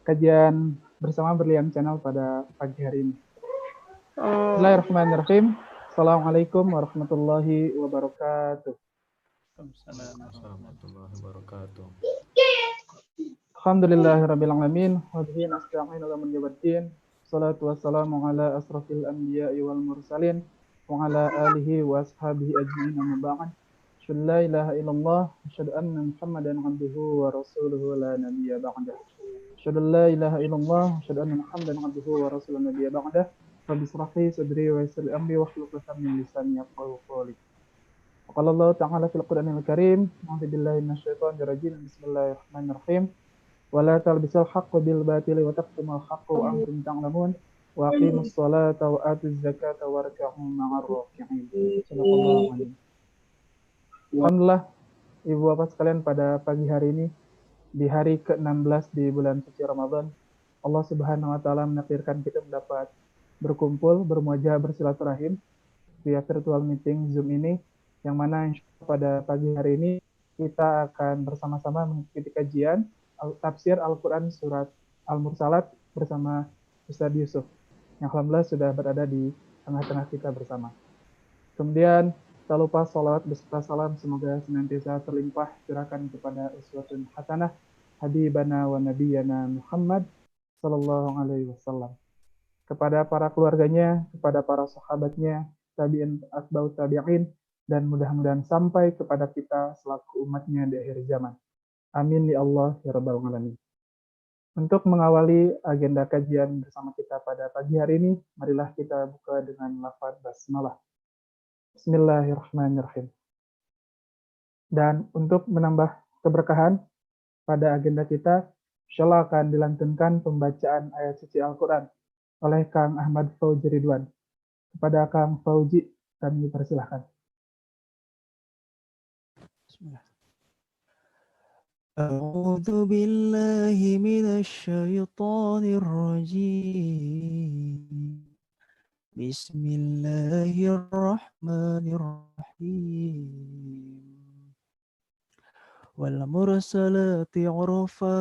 kajian bersama Berlian Channel pada pagi hari ini. Bismillahirrahmanirrahim. Assalamualaikum warahmatullahi wabarakatuh. Warahmatullahi wabarakatuh. Alhamdulillahirabbil alamin wa bihi nasta'inu ala min Salatu wassalamu ala asrafil anbiya'i wal mursalin wa ala alihi wa ashabihi ajma'in amma ba'd. Asyhadu an la ilaha illallah wa asyhadu anna Muhammadan abduhu wa rasuluhu la nabiyya ba'dah. Asyhadu an la ilaha illallah wa asyhadu anna Muhammadan abduhu wa rasuluhu la nabiyya ba'dah. Rabbi israh li sadri wa yassir li amri wahlul 'uqdatam min lisani yafqahu qawli. Qala Allah ta'ala fil Qur'anil Karim, a'udzu billahi minasyaitonir rajim. Bismillahirrahmanirrahim. Wala talbisul haqqo bil batili wa taqtumul haqqo wa antum ta'lamun wa aqimus sholata wa atuz zakata warka'u ma'ar raki'in. Sadaqallahu adzim. Alhamdulillah, Ibu Bapak sekalian, pada pagi hari ini di hari ke-16 di bulan suci Ramadan, Allah Subhanahu wa taala menakdirkan kita dapat berkumpul, bermuajah, bersilaturahim via virtual meeting Zoom ini, yang mana pada pagi hari ini kita akan bersama-sama mengikuti kajian tafsir Al-Quran surat Al-Mursalat bersama Ustadz Yusuf, yang alhamdulillah sudah berada di tengah-tengah kita bersama. Kemudian tak lupa salawat beserta salam semoga senantiasa terlimpah curahkan kepada uswatun hasanah habibana wa nabiyana Muhammad sallallahu alaihi wasallam, kepada para keluarganya, kepada para sahabatnya, tabi'in atba'u tabi'in, dan mudah-mudahan sampai kepada kita selaku umatnya di akhir zaman. Amin ya Allah ya Rabbal Alamin. Untuk mengawali agenda kajian bersama kita pada pagi hari ini, marilah kita buka dengan lafaz basmalah. Bismillahirrahmanirrahim. Dan untuk menambah keberkahan pada agenda kita, insyaallah akan dilantunkan pembacaan ayat suci Al-Quran oleh Kang Ahmad Fauzi Ridwan. Kepada Kang Fauzi, kami persilahkan. Bismillah. أعوذ بالله من الشيطان الرجيم بسم الله الرحمن الرحيم والمرسلات عرفا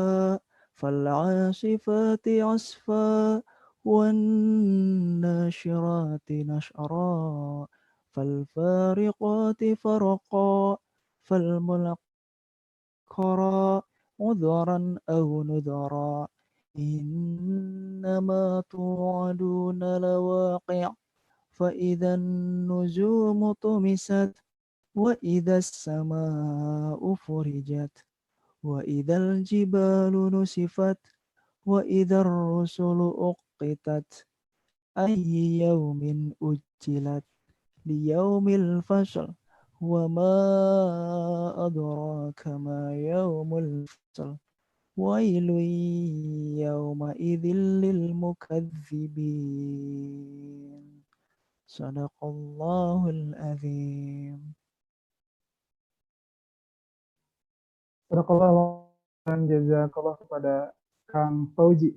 فالعاصفات عصفا والناشرات نشرا فالفارقات فرقا فالملقات عذرا أو نذرا إنما توعدون لواقع فإذا النجوم طمست وإذا السماء فرجت وإذا الجبال نسفت وإذا الرسل أقتت أي يوم أجلت ليوم الفصل وما أدراك ما يوم الفصل ويل يومئذ للمكذبين صدق الله العظيم. Sadaqallahu dan jazakallah kepada Kang Fauzi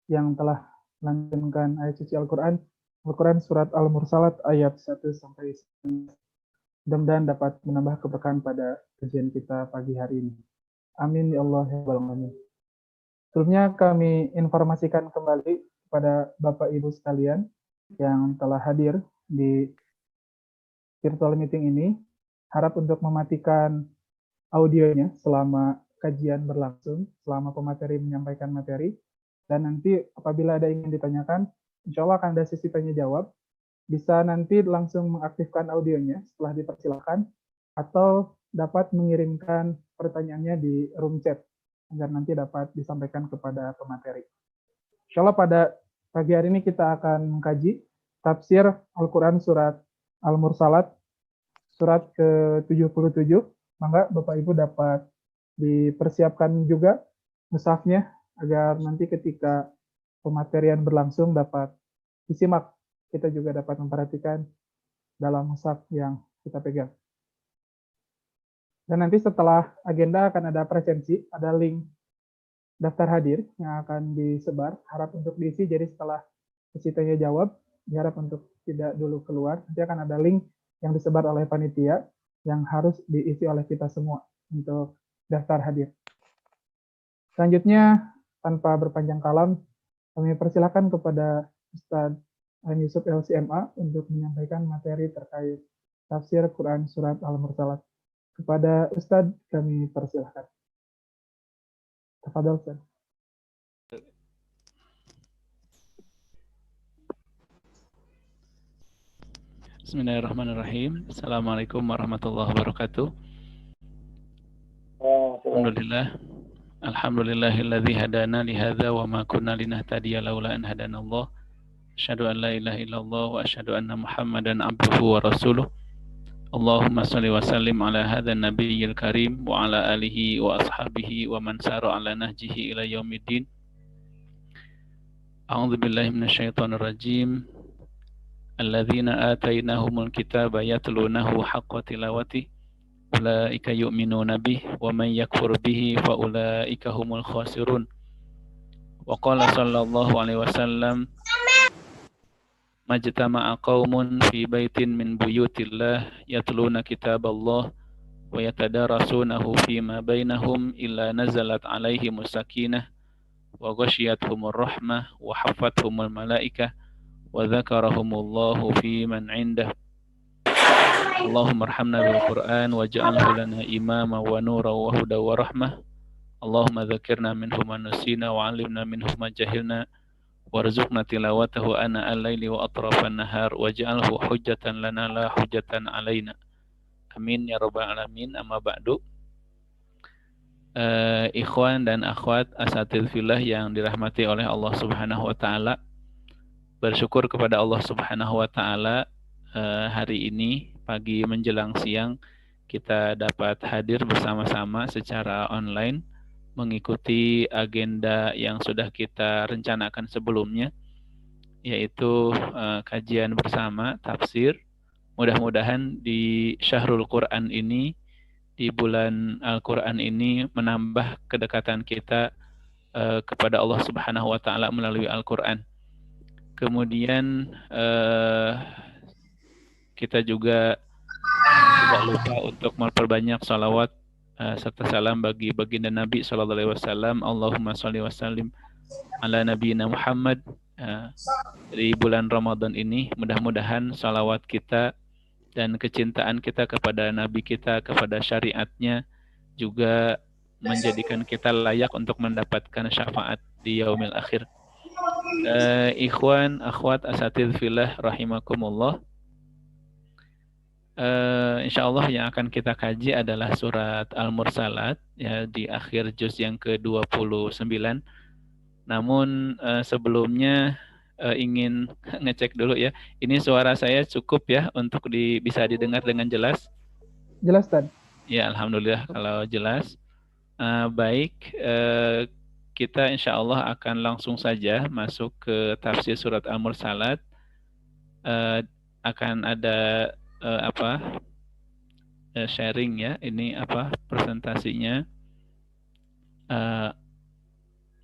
yang telah melantunkan ayat suci Al-Quran surat Al-Mursalat ayat 1 sampai 9. Mudah-mudahan dapat menambah keberkahan pada kajian kita pagi hari ini. Amin ya Allah ya Rabbal Alamin. Sebelumnya kami informasikan kembali kepada Bapak Ibu sekalian yang telah hadir di virtual meeting ini, harap untuk mematikan audionya selama kajian berlangsung, selama pemateri menyampaikan materi, dan nanti apabila ada ingin ditanyakan, insya Allah akan ada sesi tanya jawab. Bisa nanti langsung mengaktifkan audionya setelah dipersilakan, atau dapat mengirimkan pertanyaannya di room chat agar nanti dapat disampaikan kepada pemateri. Insya Allah pada pagi hari ini kita akan mengkaji tafsir Al-Quran surat Al-Mursalat surat ke-77. Maka Bapak Ibu dapat dipersiapkan juga mushafnya agar nanti ketika pematerian berlangsung dapat disimak. Kita juga dapat memperhatikan dalam mushaf yang kita pegang. Dan nanti setelah agenda akan ada presensi, ada link daftar hadir yang akan disebar. Harap untuk diisi, jadi setelah sesi tanya jawab, diharap untuk tidak dulu keluar. Nanti akan ada link yang disebar oleh panitia yang harus diisi oleh kita semua untuk daftar hadir. Selanjutnya, tanpa berpanjang kalam, kami persilakan kepada Ustadz Yusuf LCMA untuk menyampaikan materi terkait tafsir Quran Surat Al-Mursalat. Kepada Ustadz kami persilahkan. Tafadhol, Ustadz. Bismillahirrahmanirrahim. Assalamualaikum warahmatullahi wabarakatuh. Alhamdulillahilladzi hadana lihadza wa ma kunna linahtadiya laula an hadanallah. Asyhadu an la ilaha illallah wa asyhadu anna Muhammadan abduhu wa rasuluh. Allahumma shalli wa sallim ala hadzal nabiyyil karim wa ala alihi wa ashabihi wa man sara ala nahjihi ila yaumiddin. A'udzu billahi minasyaitonir rajim. Alladzina atainahumul kitaba yatlunahu haqqa tilawati ulaika yu'minuna bih wa man yakfur bihi fa ulaika humul khasirun. Wa qala sallallahu alaihi wasallam majtama'a qaumun fi baitin min buyutillah yatluna kitaballah wa yatadarasunahu fima bainahum illa nazalat alaihimus sakinah wa ghasyiyatuhumur rahmah wa hafathumul malaikah wa dzakarahumullahu fi man 'indah. Allahumma arhamna bil Qur'an waj'alhu lana imama wa nura wa huda wa rahmah. Allahumma dzakirna minhu ma nusina wa 'allimna minhu ma jahilna warzuqna tilawatahu ana al-laili wa atrafan nahar waj'alhu hujjatan lana la hujjatan 'alaina. Amin ya rabbal alamin. Amma ba'du. Ikhwan dan akhwat asatidz fillah yang dirahmati oleh Allah Subhanahu wa taala. Bersyukur kepada Allah Subhanahu wa taala hari ini pagi menjelang siang kita dapat hadir bersama-sama secara online mengikuti agenda yang sudah kita rencanakan sebelumnya, yaitu kajian bersama tafsir. Mudah-mudahan di Syahrul Quran ini, di bulan Al-Quran ini menambah kedekatan kita kepada Allah Subhanahu wa taala melalui Al-Quran. Kemudian kita juga tidak lupa untuk memperbanyak salawat serta salam bagi baginda Nabi sallallahu alaihi wasallam. Allahumma shalli wa sallim ala nabiyina Muhammad. Di bulan Ramadan ini mudah-mudahan salawat kita dan kecintaan kita kepada Nabi kita, kepada syariatnya juga menjadikan kita layak untuk mendapatkan syafaat di yaumil akhir. Ikhwan, akhwat, asatidz fillah rahimakumullah. Insyaallah yang akan kita kaji adalah surat Al-Mursalat ya, di akhir juz yang ke-29. Namun sebelumnya ingin ngecek dulu ya. Ini suara saya cukup ya untuk bisa didengar dengan jelas? Jelas, Tad. Ya, alhamdulillah kalau jelas. Baik, kita insya Allah akan langsung saja masuk ke tafsir surat Al-Mursalat. Akan ada sharing ya, ini presentasinya.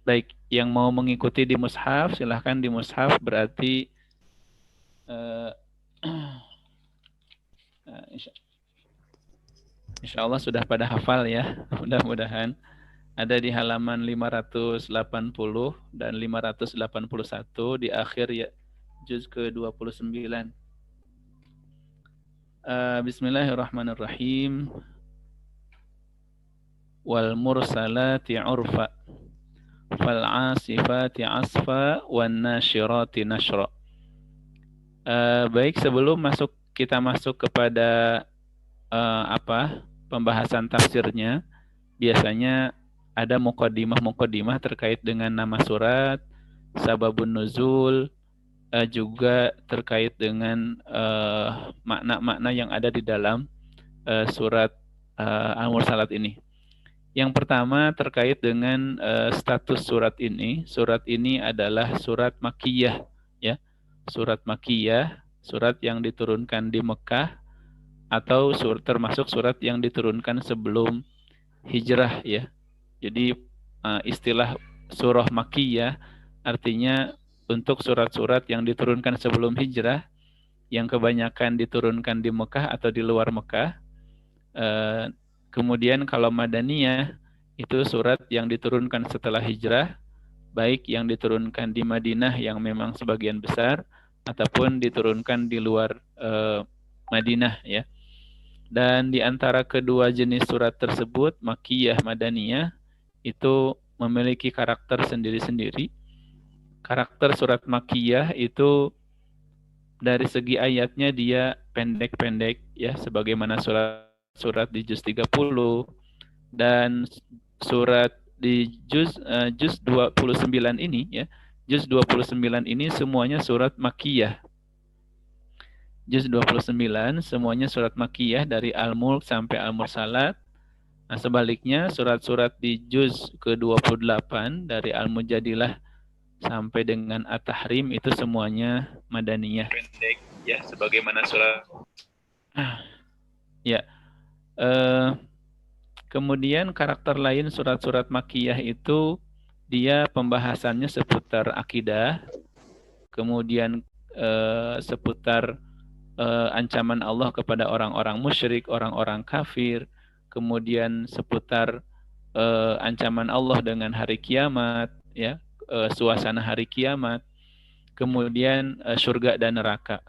Baik, yang mau mengikuti di mushaf silahkan di mushaf, berarti insya Allah sudah pada hafal ya, mudah-mudahan. Ada di halaman 580 dan 581 di akhir ya, juz ke-29. Bismillahirrahmanirrahim. Wal mursalati urfa fal asifati asfa wan nasyirati nashra. Baik, sebelum kita masuk kepada pembahasan tafsirnya, biasanya ada muqaddimah terkait dengan nama surat, sababun nuzul, juga terkait dengan makna-makna yang ada di dalam surat Al-Mursalat ini. Yang pertama terkait dengan status surat ini. Surat ini adalah surat Makkiyah ya. Surat Makkiyah, surat yang diturunkan di Mekah atau termasuk surat yang diturunkan sebelum hijrah ya. Jadi istilah surah Makkiyah artinya untuk surat-surat yang diturunkan sebelum hijrah, yang kebanyakan diturunkan di Mekah atau di luar Mekah. Kemudian kalau Madaniyah itu surat yang diturunkan setelah hijrah baik yang diturunkan di Madinah yang memang sebagian besar ataupun diturunkan di luar Madinah ya. Dan di antara kedua jenis surat tersebut, Makkiyah, Madaniyah, itu memiliki karakter sendiri-sendiri. Karakter surat Makkiyah itu dari segi ayatnya dia pendek-pendek ya, sebagaimana surat di juz 30 dan surat di juz 29 ini ya. Juz 29 ini semuanya surat Makkiyah. Juz 29 semuanya surat Makkiyah dari Al-Mulk sampai Al-Mursalat. Nah, sebaliknya surat-surat di juz ke-28 dari Al-Mujadilah sampai dengan At-Tahrim itu semuanya Madaniyah. Pendek ya, sebagaimana surat ya. Kemudian karakter lain surat-surat Makkiyah itu dia pembahasannya seputar akidah, kemudian seputar ancaman Allah kepada orang-orang musyrik, orang-orang kafir, kemudian seputar ancaman Allah dengan hari kiamat, ya, suasana hari kiamat, kemudian surga dan neraka.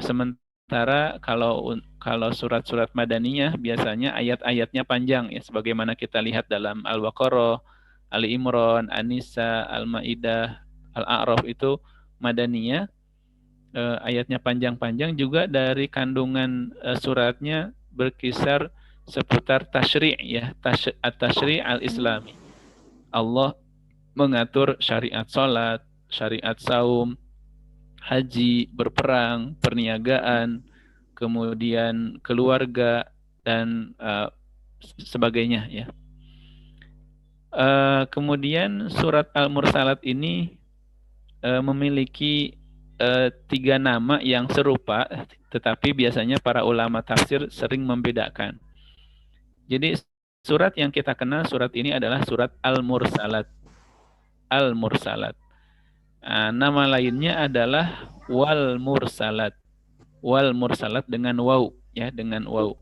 Sementara kalau surat-surat Madaniyah biasanya ayat-ayatnya panjang ya, sebagaimana kita lihat dalam Al-Baqarah, Ali Imran, An-Nisa, Al-Maidah, Al-A'raf itu Madaniyah. Ayatnya panjang-panjang juga dari kandungan suratnya berkisar seputar tasyri' ya, at-tasyri' al-islami. Allah mengatur syariat salat, syariat saum, haji, berperang, perniagaan, kemudian keluarga dan sebagainya ya. Kemudian surat Al-Mursalat ini memiliki 3 nama yang serupa, tetapi biasanya para ulama tafsir sering membedakan. Jadi surat yang kita kenal surat ini adalah surat Al-Mursalat. Al-Mursalat. Nama lainnya adalah Wal Mursalat. Wal Mursalat dengan waw ya, dengan waw.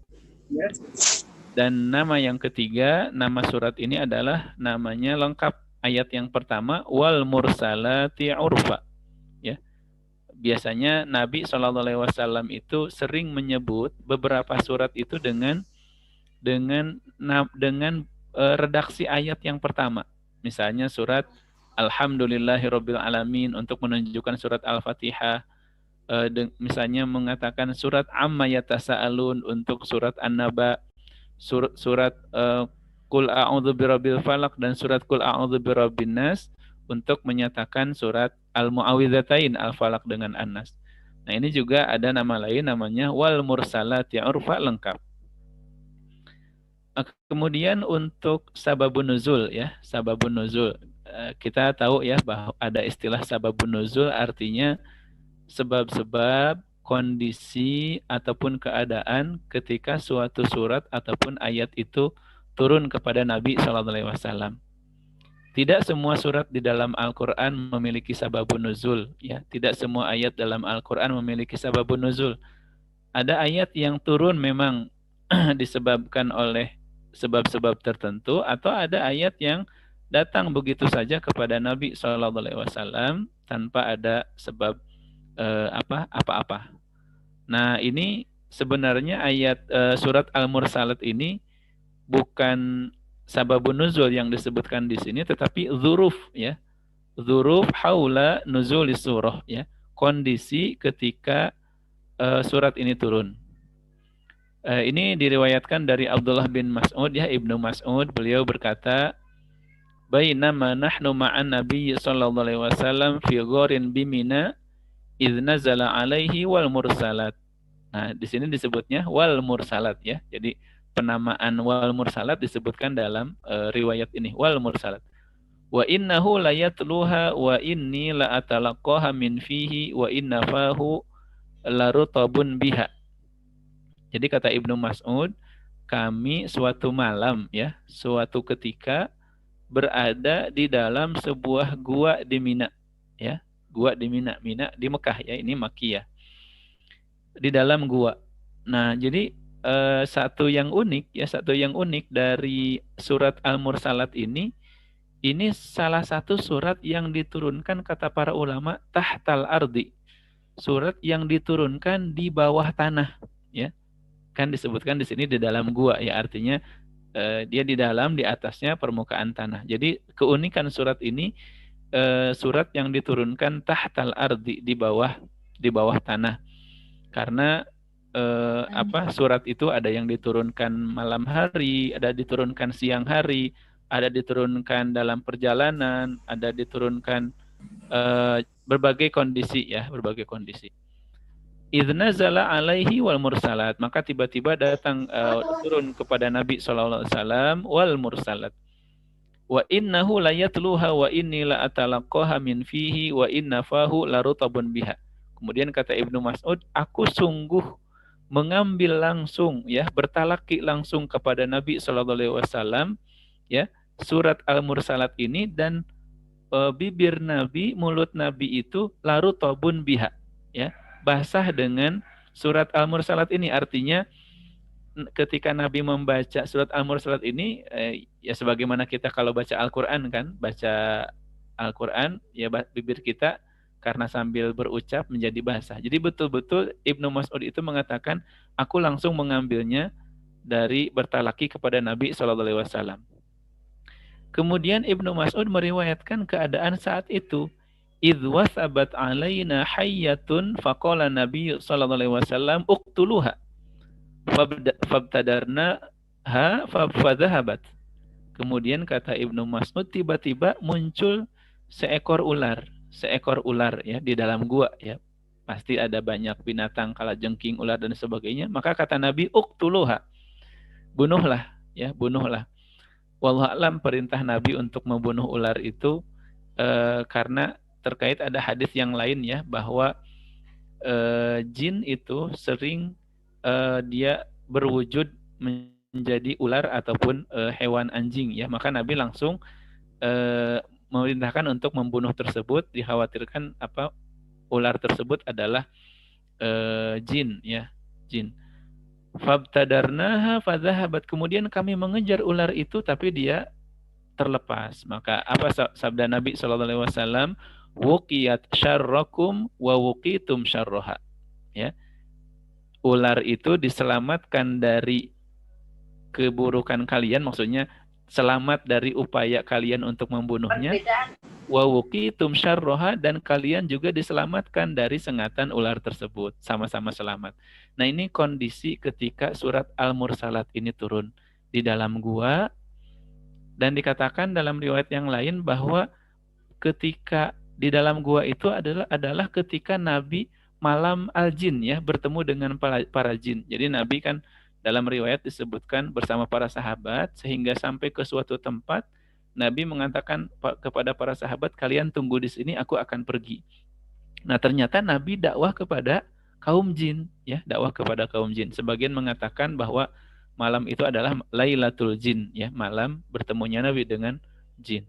Dan nama yang ketiga, nama surat ini adalah namanya lengkap. Ayat yang pertama Wal Mursalati Urfa. Ya. Biasanya Nabi SAW itu sering menyebut beberapa surat itu dengan redaksi ayat yang pertama. Misalnya surat Alhamdulillahirabbil alamin untuk menunjukkan surat Al-Fatihah. Misalnya mengatakan surat Amma Yatasaalun untuk surat An-Naba, surat Qul a'udzu birabbil falaq dan surat Qul a'udzu birabbin nas untuk menyatakan surat Al-Mu'awwidzatain, Al-Falaq dengan An-Nas. Nah, ini juga ada nama lain namanya Wal Mursalati Urfa, lengkap. Kemudian untuk sababun nuzul ya, sababun nuzul. Kita tahu ya bahwa ada istilah sababun nuzul, artinya sebab-sebab, kondisi ataupun keadaan ketika suatu surat ataupun ayat itu turun kepada Nabi SAW. Tidak semua surat di dalam Al-Quran memiliki sababun nuzul. Ya. Tidak semua ayat dalam Al-Quran memiliki sababun nuzul. Ada ayat yang turun memang disebabkan oleh sebab-sebab tertentu, atau ada ayat yang datang begitu saja kepada Nabi SAW tanpa ada sebab apa-apa. Nah, ini sebenarnya ayat surat Al-Mursalat ini bukan sababun nuzul yang disebutkan di sini, tetapi dzuruf ya. Dzuruf haula nuzulis surah ya. Kondisi ketika surat ini turun. Ini diriwayatkan dari Abdullah bin Mas'ud ya, Ibnu Mas'ud, beliau berkata, "Bainama nahnu ma'an Nabi sallallahu alaihi wasallam fi gharin bimina idz nazala alaihi wal mursalat." Nah, di sini disebutnya wal mursalat ya. Jadi penamaan wal mursalat disebutkan dalam riwayat ini, wal mursalat. Wa innahu la yatluha wa inni la atalaqaha min fihi wa inna fahu la rutabun biha. Jadi kata Ibnu Mas'ud, kami suatu malam ya, suatu ketika berada di dalam sebuah gua di Mina ya. Gua di Mina, Mina di Mekah ya, ini Makkiyah. Di dalam gua. Nah, jadi satu yang unik dari surat Al-Mursalat ini, ini salah satu surat yang diturunkan kata para ulama tahtal ardi. Surat yang diturunkan di bawah tanah, ya. Kan disebutkan di sini di dalam gua, ya, artinya dia di dalam, di atasnya permukaan tanah. Jadi keunikan surat ini surat yang diturunkan tahtal ardi, di bawah tanah. Karena surat itu ada yang diturunkan malam hari, ada diturunkan siang hari, ada diturunkan dalam perjalanan, ada diturunkan berbagai kondisi, ya, berbagai kondisi. Idznazala alaihi wal mursalat, maka tiba-tiba datang turun kepada Nabi SAW wal mursalat. Wa innahu layatluha wa inni la atalaqaha min fihi wa inna fahu larutabun biha. Kemudian kata Ibnu Mas'ud, aku sungguh mengambil langsung, ya, bertalaki langsung kepada Nabi SAW, ya, surat Al-Mursalat ini, dan bibir Nabi, mulut Nabi itu larutabun biha, ya, basah dengan surat Al-Mursalat ini. Artinya ketika Nabi membaca surat Al-Mursalat ini, ya sebagaimana kita kalau baca Al-Quran kan, baca Al-Quran, ya bibir kita karena sambil berucap menjadi basah. Jadi betul-betul Ibnu Mas'ud itu mengatakan, aku langsung mengambilnya dari bertalaki kepada Nabi SAW. Kemudian Ibnu Mas'ud meriwayatkan keadaan saat itu. Idh wasabat alaina hayyatun faqala Nabi SAW uqtuluha. Fabtadarna ha fadhahabat. Kemudian kata Ibnu Mas'ud, tiba-tiba muncul seekor ular, ya, di dalam gua, ya. Pasti ada banyak binatang, kalajengking, ular dan sebagainya. Maka kata Nabi, uqtuluha, bunuhlah, ya, bunuhlah. Wallahu a'lam, perintah Nabi untuk membunuh ular itu karena terkait ada hadis yang lain, ya, bahwa jin itu sering dia berwujud menjadi ular ataupun hewan anjing, ya. Maka Nabi langsung memerintahkan untuk membunuh tersebut, dikhawatirkan ular tersebut adalah jin, ya, jin. Fabtadarnaha fadhahabat, kemudian kami mengejar ular itu tapi dia terlepas. Maka apa sabda Nabi SAW? Wuqiyat syarrakum wa wuqitum syarroha, ya. Ular itu diselamatkan dari keburukan kalian, maksudnya selamat dari upaya kalian untuk membunuhnya. Wa wuqitum syarroha, dan kalian juga diselamatkan dari sengatan ular tersebut, sama-sama selamat. Nah, ini kondisi ketika surat Al-Mursalat ini turun di dalam gua, dan dikatakan dalam riwayat yang lain bahwa ketika di dalam gua itu adalah ketika Nabi malam al-jin, ya, bertemu dengan para jin. Jadi Nabi kan dalam riwayat disebutkan bersama para sahabat, sehingga sampai ke suatu tempat Nabi mengatakan kepada para sahabat, kalian tunggu di sini, aku akan pergi. Nah, ternyata Nabi dakwah kepada kaum jin, ya, dakwah kepada kaum jin. Sebagian mengatakan bahwa malam itu adalah Lailatul Jin, ya, malam bertemunya Nabi dengan jin.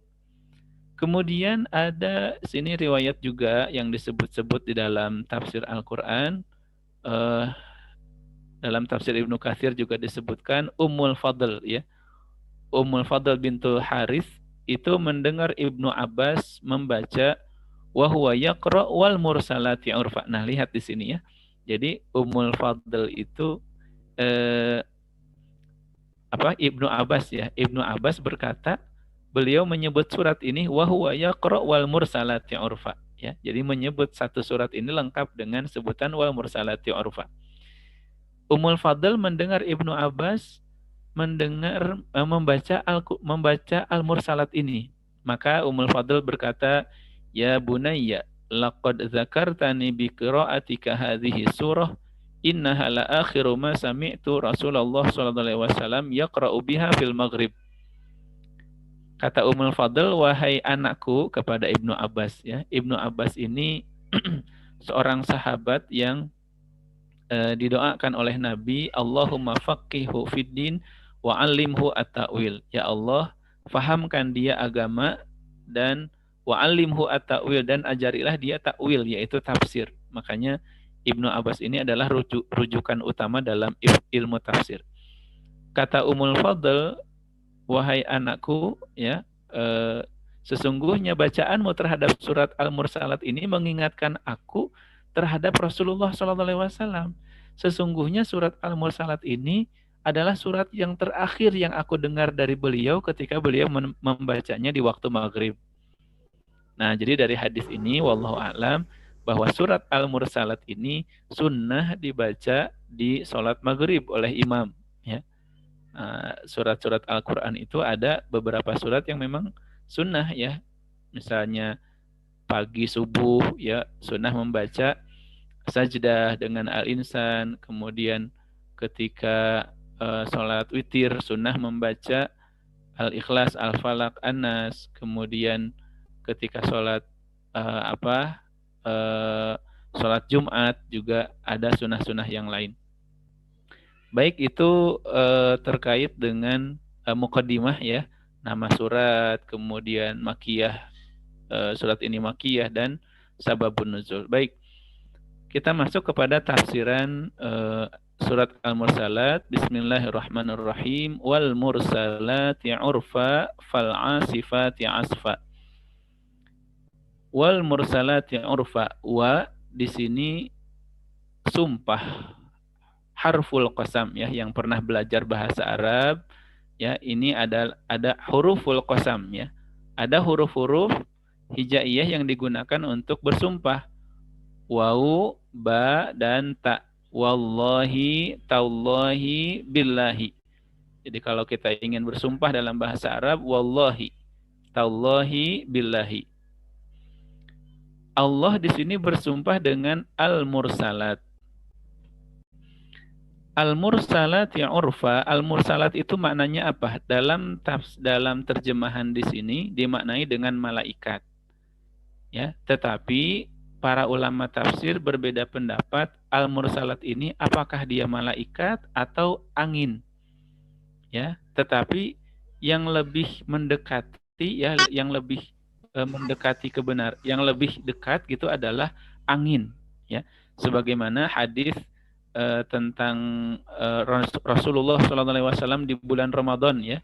Kemudian ada sini riwayat juga yang disebut-sebut di dalam tafsir Al-Quran. Dalam tafsir Ibnu Katsir juga disebutkan Ummul Fadl, ya. Ummul Fadl bintul Harith itu mendengar Ibnu Abbas membaca wa huwa yaqra wal mursalati urfa. Nah, lihat di sini, ya. Jadi Ummul Fadl itu Ibnu Abbas, ya. Ibnu Abbas berkata, beliau menyebut surat ini wa huwa yaqra wal mursalati urfa, ya. Jadi menyebut satu surat ini lengkap dengan sebutan wal mursalati urfa. Ummul Fadl mendengar Ibnu Abbas membaca Al-Mursalat ini. Maka Ummul Fadl berkata, ya bunayya, laqad dzakartani bi qira'atika hadhihi surah, innaha la akhiru ma sami'tu Rasulullah sallallahu alaihi wasallam yaqra'u biha fil maghrib. Kata Ummul Fadl, wahai anakku, kepada Ibnu Abbas, ya. Ibnu Abbas ini seorang sahabat yang didoakan oleh Nabi, Allahumma faqihhu fiddin wa 'allimhu at-ta'wil. Ya Allah, fahamkan dia agama, dan wa 'allimhu at-ta'wil, dan ajarilah dia ta'wil, yaitu tafsir. Makanya Ibnu Abbas ini adalah rujukan utama dalam ilmu tafsir. Kata Ummul Fadl, wahai anakku, ya, Sesungguhnya bacaanmu terhadap surat Al-Mursalat ini mengingatkan aku terhadap Rasulullah SAW. Sesungguhnya surat Al-Mursalat ini adalah surat yang terakhir yang aku dengar dari beliau ketika beliau membacanya di waktu maghrib. Nah, jadi dari hadis ini, wallahu a'lam, bahwa surat Al-Mursalat ini sunnah dibaca di sholat maghrib oleh imam. Ya. Surat-surat Al-Quran itu ada beberapa surat yang memang sunnah ya. Misalnya pagi subuh ya sunnah membaca sajdah dengan Al-Insan. Kemudian ketika sholat witir sunnah membaca Al-Ikhlas, Al-Falaq, An-Nas. Kemudian ketika sholat sholat Jumat juga ada sunnah-sunnah yang lain. Baik itu terkait dengan muqaddimah ya, nama surat, kemudian makiyah, surat ini makiyah dan sababun nuzul. Baik, kita masuk kepada tafsiran surat Al-Mursalat. Bismillahirrahmanirrahim. Wal mursalati urfa fal asifati asfa. Wal mursalati urfa. Wa di sini sumpah, harful qasam ya, yang pernah belajar bahasa Arab ya, ini ada huruful qasam ya. Ada huruf-huruf hijaiyah yang digunakan untuk bersumpah. Waw, ba dan ta. Wallahi, tallahi, billahi. Jadi kalau kita ingin bersumpah dalam bahasa Arab, wallahi, tallahi, billahi. Allah di sini bersumpah dengan al-mursalat. Al-mursalat ya urfa, al-mursalat itu maknanya apa? Dalam terjemahan di sini dimaknai dengan malaikat. Ya, tetapi para ulama tafsir berbeda pendapat, al-mursalat ini apakah dia malaikat atau angin. Ya, tetapi yang lebih mendekati ya, yang lebih mendekati kebenaran, yang lebih dekat gitu adalah angin, ya. Sebagaimana hadis tentang Rasulullah SAW di bulan Ramadan ya.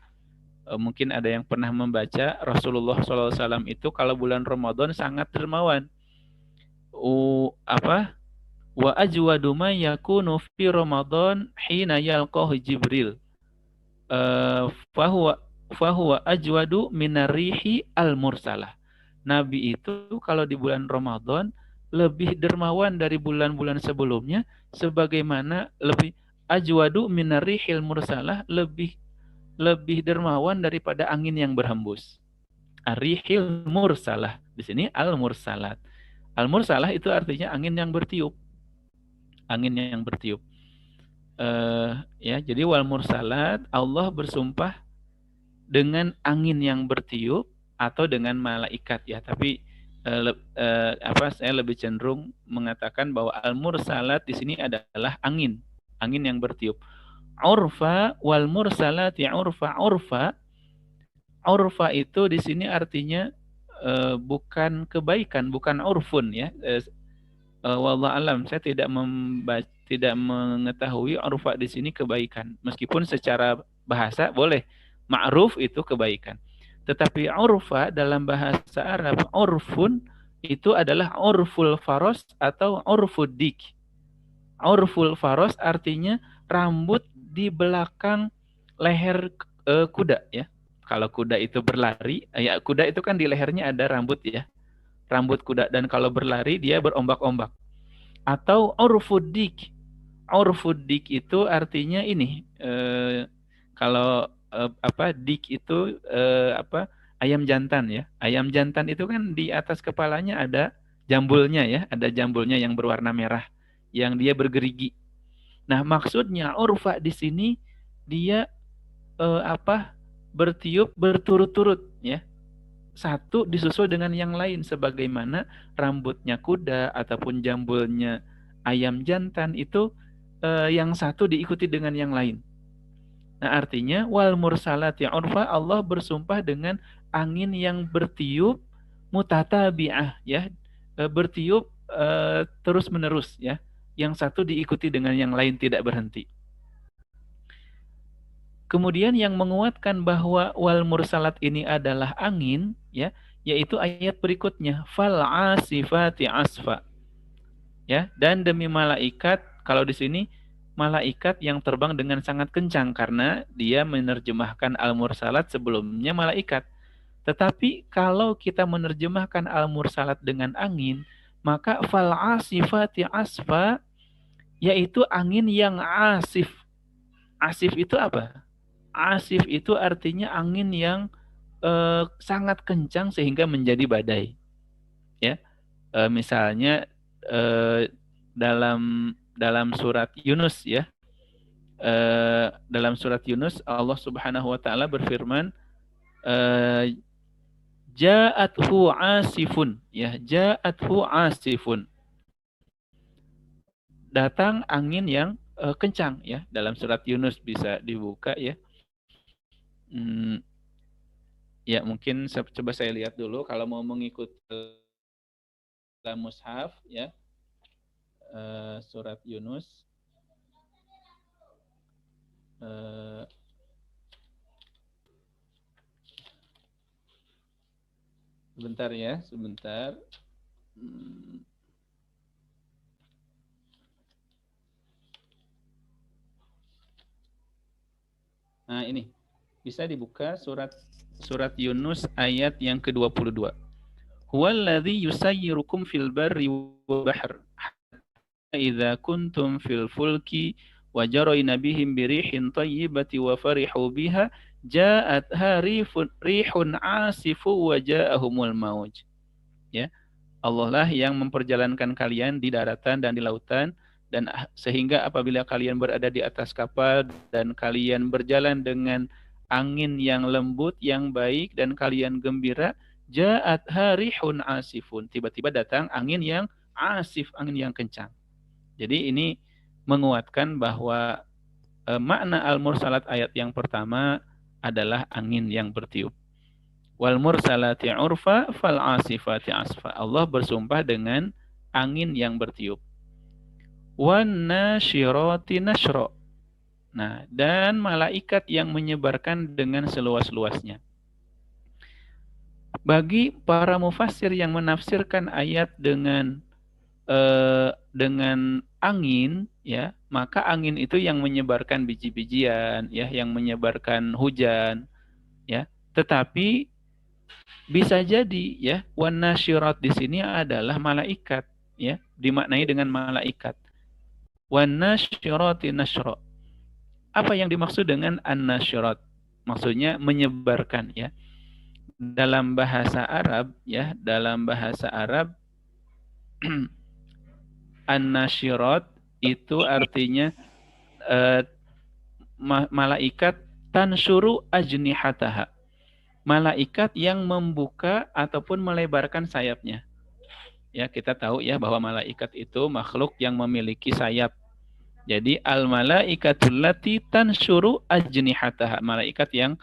Mungkin ada yang pernah membaca Rasulullah SAW itu kalau bulan Ramadan sangat dermawan. Wa ajwadu ma yakunu fi Ramadan hina yalqahu Jibril. Fahuwa ajwadu minarihi al-mursalah. Nabi itu kalau di bulan Ramadan lebih dermawan dari bulan-bulan sebelumnya, sebagaimana lebih ajwadu minarihil mursalah, lebih dermawan daripada angin yang berhembus. Arihil mursalah, di sini al-mursalat. Al-mursalah itu artinya angin yang bertiup. Angin yang bertiup. Ya, jadi wal mursalat, Allah bersumpah dengan angin yang bertiup atau dengan malaikat ya. Tapi saya lebih cenderung mengatakan bahwa al-mursalat di sini adalah angin yang bertiup. Urfa wal mursalat ya urfa. Urfa itu di sini artinya bukan kebaikan, bukan urfun ya. Wallahu alam, saya tidak mengetahui urfa di sini kebaikan. Meskipun secara bahasa boleh ma'ruf itu kebaikan. Tetapi urfa dalam bahasa Arab, urfun itu adalah urful faros atau urfud dik. Urful faros artinya rambut di belakang leher kuda ya. Kalau kuda itu berlari, ya kuda itu kan di lehernya ada rambut ya. Rambut kuda, dan kalau berlari dia berombak-ombak. Atau urfud dik. Urfud dik itu artinya ini kalau dik itu ayam jantan ya. Ayam jantan itu kan di atas kepalanya ada jambulnya ya, ada jambulnya yang berwarna merah yang dia bergerigi. Nah, maksudnya urfa di sini dia bertiup berturut-turut ya. Satu disusul dengan yang lain, sebagaimana rambutnya kuda ataupun jambulnya ayam jantan itu yang satu diikuti dengan yang lain. Nah, artinya wal mursalat ya urfa, Allah bersumpah dengan angin yang bertiup mutatabi'ah ya, bertiup terus menerus ya, yang satu diikuti dengan yang lain tidak berhenti. Kemudian yang menguatkan bahwa wal mursalat ini adalah angin, ya, yaitu ayat berikutnya, fal asifati asfa. Ya, dan demi malaikat, kalau di sini malaikat yang terbang dengan sangat kencang karena dia menerjemahkan al-mursalat sebelumnya malaikat. Tetapi kalau kita menerjemahkan al-mursalat dengan angin, maka fal asifati asfa yaitu angin yang asif. Asif itu apa? Asif itu artinya angin yang sangat kencang sehingga menjadi badai. Ya, misalnya dalam surat Yunus, ya, dalam surat Yunus Allah Subhanahu Wa Taala berfirman, ja'athu asifun, ya, ja'athu asifun. Datang angin yang kencang, ya, dalam surat Yunus bisa dibuka, ya. Ya, mungkin coba saya lihat dulu kalau mau mengikuti dalam mushaf, ya, surat Yunus. Sebentar ya, sebentar. Nah, ini bisa dibuka surat Yunus ayat yang ke-22. Huwallazi yusayyirukum fil barri wal bahr idza kuntum fil fulki wa jarayna bihim birihin thayyibati wa farihu biha ja'atha rihun asifu wa ja'ahumul mauj. Ya, Allah lah yang memperjalankan kalian di daratan dan di lautan, dan sehingga apabila kalian berada di atas kapal dan kalian berjalan dengan angin yang lembut yang baik dan kalian gembira, ja'at harihun asifun, tiba-tiba datang angin yang asif, angin yang kencang. Jadi ini menguatkan bahwa makna al-mursalat ayat yang pertama adalah angin yang bertiup. Wal mursalati urfa fal asifati asfa. Allah bersumpah dengan angin yang bertiup. Wan nasyirati nashra. Nah, dan malaikat yang menyebarkan dengan seluas-luasnya. Bagi para mufassir yang menafsirkan ayat dengan angin, ya, maka angin itu yang menyebarkan biji-bijian, ya, yang menyebarkan hujan, ya. Tetapi bisa jadi, ya, wan nasyirat di sini adalah malaikat, ya, dimaknai dengan malaikat. Wan nasyirati nashra. Apa yang dimaksud dengan an-nasyirat? Maksudnya menyebarkan, ya. Dalam bahasa Arab, ya, dalam bahasa Arab an-nasyirat itu artinya malaikat tansyuru ajnihataha. Malaikat yang membuka ataupun melebarkan sayapnya. Ya, kita tahu, ya, bahwa malaikat itu makhluk yang memiliki sayap. Jadi al-malaikatul lati tansyuru ajnihataha, malaikat yang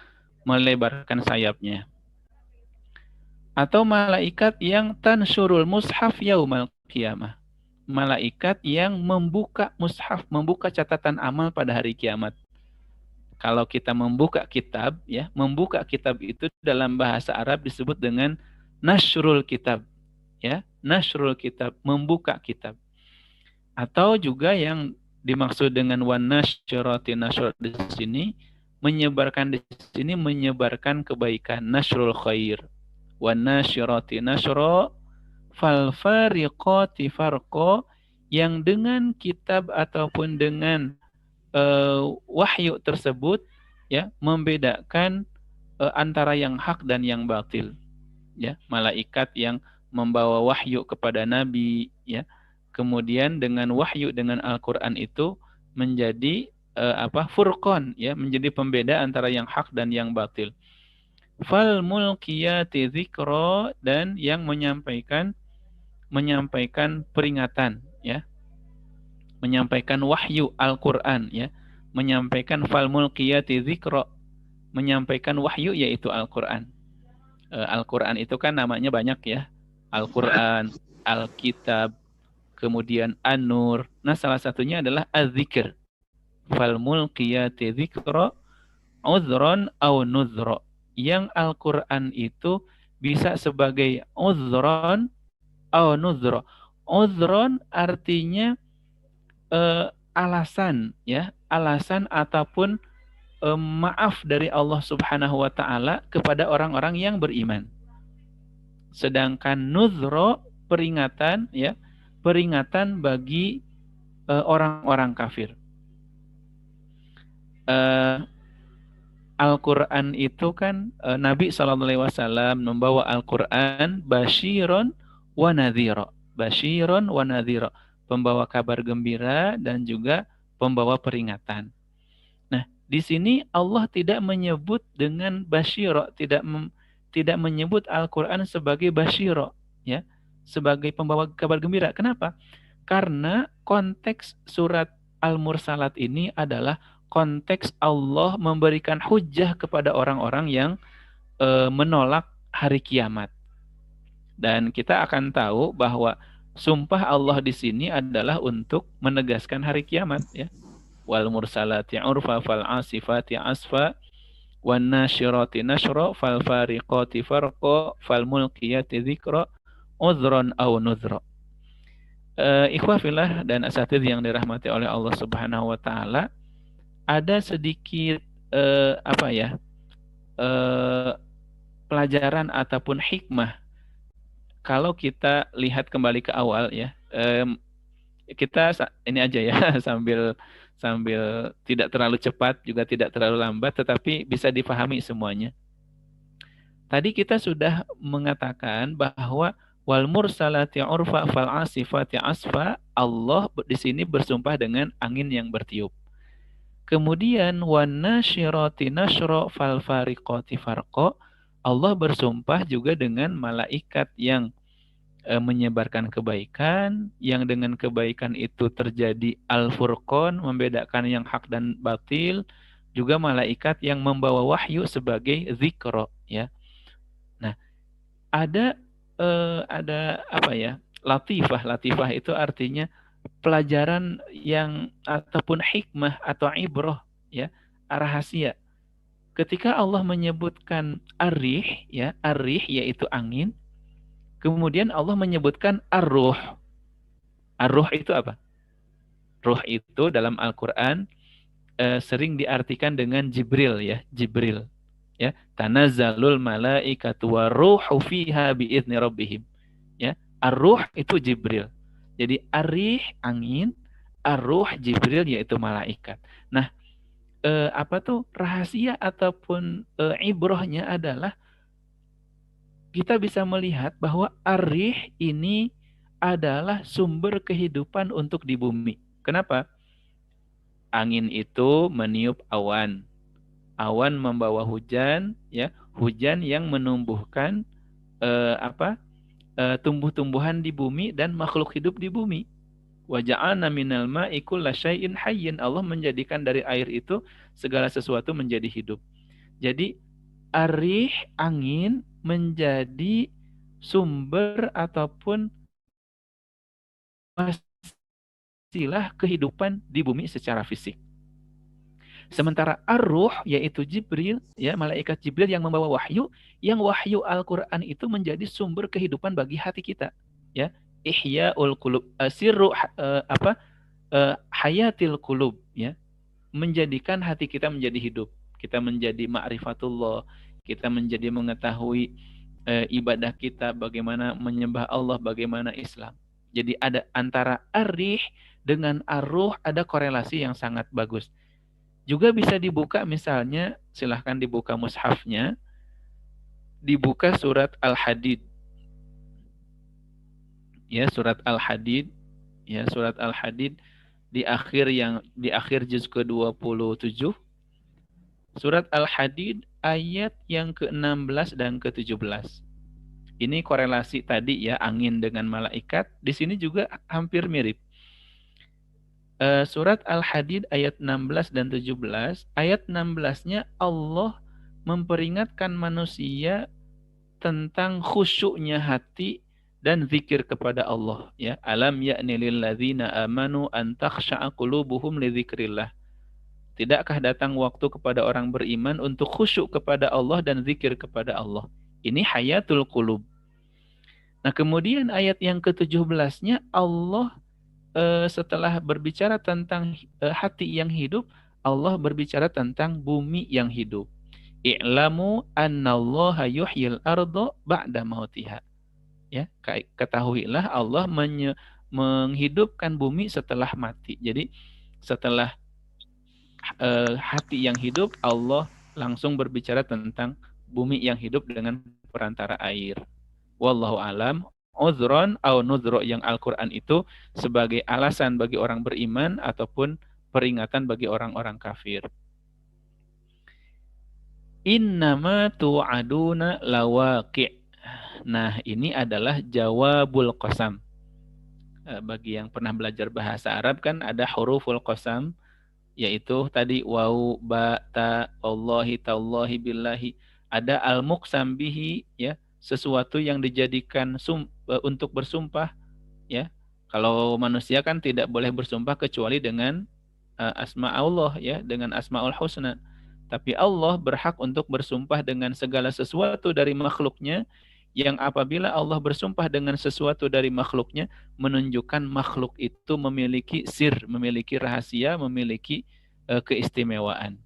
melebarkan sayapnya. Atau malaikat yang tansyurul mushaf yaumal qiyamah. Malaikat yang membuka mushaf, membuka catatan amal pada hari kiamat. Kalau kita membuka kitab, ya, membuka kitab itu dalam bahasa Arab disebut dengan nasyrul kitab, ya, nasyrul kitab, membuka kitab. Atau juga yang dimaksud dengan wan nasyirati nashr di sini, menyebarkan di sini menyebarkan kebaikan, nasrul khair. Wan nasyirati nashra fal fariqati farqa, yang dengan kitab ataupun dengan wahyu tersebut, ya, membedakan antara yang hak dan yang batil, ya. Malaikat yang membawa wahyu kepada nabi, ya, kemudian dengan wahyu dengan Al-Qur'an itu menjadi furqan, ya, menjadi pembeda antara yang hak dan yang batil. Fal mulkiyati dzikra, dan yang menyampaikan peringatan, ya, menyampaikan wahyu Al-Qur'an, ya, menyampaikan fal mulkiyati dzikra, menyampaikan wahyu yaitu Al-Qur'an. Al-Qur'an itu kan namanya banyak, ya. Al-Qur'an, Al-Kitab, kemudian An-Nur. Nah, salah satunya adalah Az-Zikr. Fal mulkiyati dzikra uzron au nuzro. Yang Al-Quran itu bisa sebagai uzron au nuzro. Uzron artinya alasan, ya, alasan ataupun maaf dari Allah Subhanahu wa taala kepada orang-orang yang beriman. Sedangkan nuzro peringatan, ya, peringatan bagi orang-orang kafir. Al-Quran itu kan Nabi SAW membawa Al-Quran basyiron wa nadhiro. Basyiron wa nadhiro. Pembawa kabar gembira dan juga pembawa peringatan. Nah, di sini Allah tidak menyebut dengan basyiro, tidak menyebut Al-Quran sebagai basyiro, ya, sebagai pembawa kabar gembira. Kenapa? Karena konteks surat Al-Mursalat ini adalah konteks Allah memberikan hujjah kepada orang-orang yang menolak hari kiamat. Dan kita akan tahu bahwa sumpah Allah di sini adalah untuk menegaskan hari kiamat, ya. Wal mursalati urfa fal asifati asfa wan nasyirati nashra fal fariqati farqa fal mulkiyati dzikra uzran aw nuzra. Ikhwah fillah dan asatidz yang dirahmati oleh Allah Subhanahu wa taala, ada sedikit pelajaran ataupun hikmah kalau kita lihat kembali ke awal, ya. Kita ini aja ya sambil tidak terlalu cepat juga tidak terlalu lambat, tetapi bisa dipahami semuanya. Tadi kita sudah mengatakan bahwa wal mursalati urfa fal asifati asfa, Allah di sini bersumpah dengan angin yang bertiup. Kemudian wan nasyirati nashra fal fariqati farqa, Allah bersumpah juga dengan malaikat yang menyebarkan kebaikan, yang dengan kebaikan itu terjadi al-furqan, membedakan yang hak dan batil, juga malaikat yang membawa wahyu sebagai zikra, ya. Nah, ada latifah itu artinya pelajaran yang ataupun hikmah atau ibrah, ya, rahasia. Ketika Allah menyebutkan ar-rih, ya, ar-rih yaitu angin. Kemudian Allah menyebutkan ar-ruh. Ar-ruh itu apa? Ruh itu dalam Al-Quran sering diartikan dengan Jibril, ya, Jibril. Ya, tanazzalul malaikatu waruhu fiha biizni rabbihim. Ya, ar-ruh itu Jibril. Jadi ar-rih angin, ar-ruh Jibril yaitu malaikat. Nah, rahasia ataupun ibrahnya adalah kita bisa melihat bahwa ar-rih ini adalah sumber kehidupan untuk di bumi. Kenapa? Angin itu meniup awan. Awan membawa hujan, ya, hujan yang menumbuhkan tumbuh-tumbuhan di bumi dan makhluk hidup di bumi. Wa ja'alna minal ma'i kulla syai'in hayyin. Allah menjadikan dari air itu segala sesuatu menjadi hidup. Jadi ar-rih angin menjadi sumber ataupun wasilah kehidupan di bumi secara fisik. Sementara ar-ruh yaitu Jibril, ya, malaikat Jibril yang membawa wahyu, yang wahyu Al-Qur'an itu menjadi sumber kehidupan bagi hati kita, ya. Ihya'ul qulub, sirru hayatil qulub, ya. Menjadikan hati kita menjadi hidup. Kita menjadi ma'rifatullah, kita menjadi mengetahui ibadah kita, bagaimana menyembah Allah, bagaimana Islam. Jadi ada antara ar-rih dengan ar-ruh ada korelasi yang sangat bagus. Juga bisa dibuka, misalnya silahkan dibuka mushafnya, dibuka surat Al-Hadid. Ya, surat Al-Hadid, ya, surat Al-Hadid di akhir juz ke-27. Surat Al-Hadid ayat yang ke-16 dan ke-17. Ini korelasi tadi, ya, angin dengan malaikat. Di sini juga hampir mirip. Surat Al-Hadid ayat 16 dan 17. Ayat 16-nya Allah memperingatkan manusia tentang khusyuknya hati dan zikir kepada Allah, ya. Alam ya'ni lil ladzina amanu an takhsha'a qulubuhum li dzikrillah. Tidakkah datang waktu kepada orang beriman untuk khusyuk kepada Allah dan zikir kepada Allah? Ini hayatul qulub. Nah, kemudian ayat yang ke-17-nya Allah setelah berbicara tentang hati yang hidup, Allah berbicara tentang bumi yang hidup. I'lamu annallaha yuhyil arda ba'da mautiha. Ya, ketahuilah Allah menghidupkan bumi setelah mati. Jadi setelah hati yang hidup, Allah langsung berbicara tentang bumi yang hidup dengan perantara air. Wallahu alam. Uzron au nudro yang Al-Quran itu sebagai alasan bagi orang beriman ataupun peringatan bagi orang-orang kafir. Innama tu'aduna lawaqi'. Nah, ini adalah jawabul qasam. Bagi yang pernah belajar bahasa Arab kan ada huruful qasam, yaitu tadi waw, ba, ta, wallahi, tallahi, billahi. Ada al-muqsam bihi, ya, sesuatu yang dijadikan untuk bersumpah, ya. Kalau manusia kan tidak boleh bersumpah kecuali dengan asma Allah, ya, dengan asmaul husna. Tapi Allah berhak untuk bersumpah dengan segala sesuatu dari makhluknya, yang apabila Allah bersumpah dengan sesuatu dari makhluknya, menunjukkan makhluk itu memiliki sir, memiliki rahasia, memiliki keistimewaan.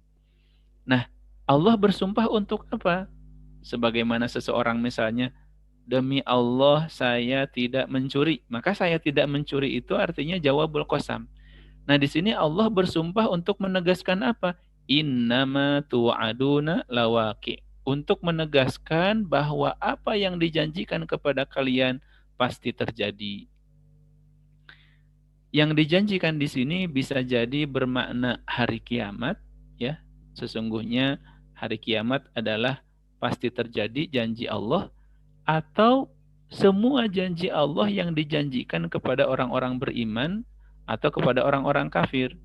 Nah, Allah bersumpah untuk apa? Sebagaimana seseorang misalnya, demi Allah saya tidak mencuri, maka saya tidak mencuri itu artinya jawabul qasam. Nah, di sini Allah bersumpah untuk menegaskan apa? Innama tu'aduna lawaqi'. Untuk menegaskan bahwa apa yang dijanjikan kepada kalian pasti terjadi. Yang dijanjikan di sini bisa jadi bermakna hari kiamat, ya. Sesungguhnya hari kiamat adalah pasti terjadi janji Allah, atau semua janji Allah yang dijanjikan kepada orang-orang beriman atau kepada orang-orang kafir.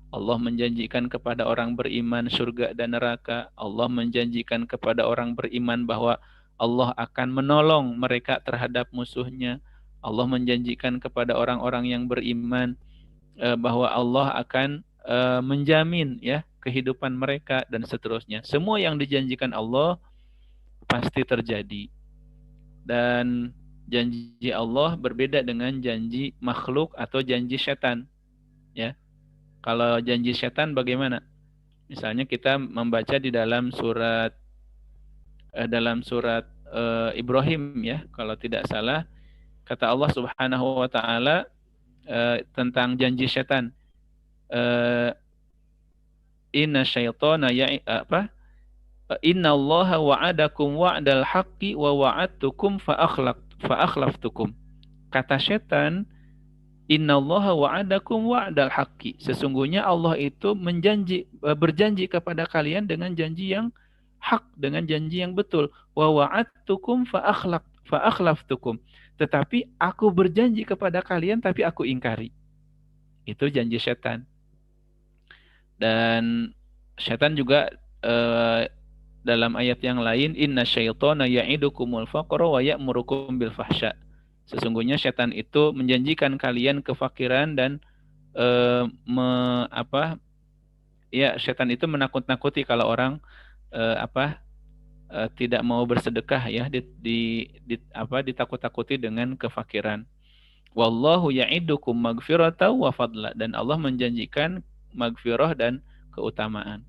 Allah menjanjikan kepada orang beriman surga dan neraka. Allah menjanjikan kepada orang beriman bahwa Allah akan menolong mereka terhadap musuhnya. Allah menjanjikan kepada orang-orang yang beriman bahwa Allah akan menjamin, ya, kehidupan mereka dan seterusnya. Semua yang dijanjikan Allah pasti terjadi. Dan janji Allah berbeda dengan janji makhluk atau janji setan, ya. Kalau janji setan bagaimana? Misalnya kita membaca di dalam surat Ibrahim, ya, kalau tidak salah, kata Allah Subhanahu wa taala tentang janji setan. Inna syaitana Inna allaha wa'adakum wa'dal haqqi wa wa'adtukum fa'akhlaftukum. Kata setan, Inna allaha wa'adakum wa'dal haqqi. Sesungguhnya Allah itu berjanji kepada kalian dengan janji yang hak, dengan janji yang betul. Wa wa'adtukum fa'akhlaftukum. Tetapi aku berjanji kepada kalian tapi aku ingkari. Itu janji setan. Dan setan juga dalam ayat yang lain, inna syaitana ya'idukumul faqra wa ya'murukum bil fahsya. Sesungguhnya setan itu menjanjikan kalian kefakiran dan setan itu menakut-nakuti kalau orang tidak mau bersedekah, ya, ditakut-takuti dengan kefakiran. Wallahu ya'idukum magfirata wa fadla, dan Allah menjanjikan magfirah dan keutamaan.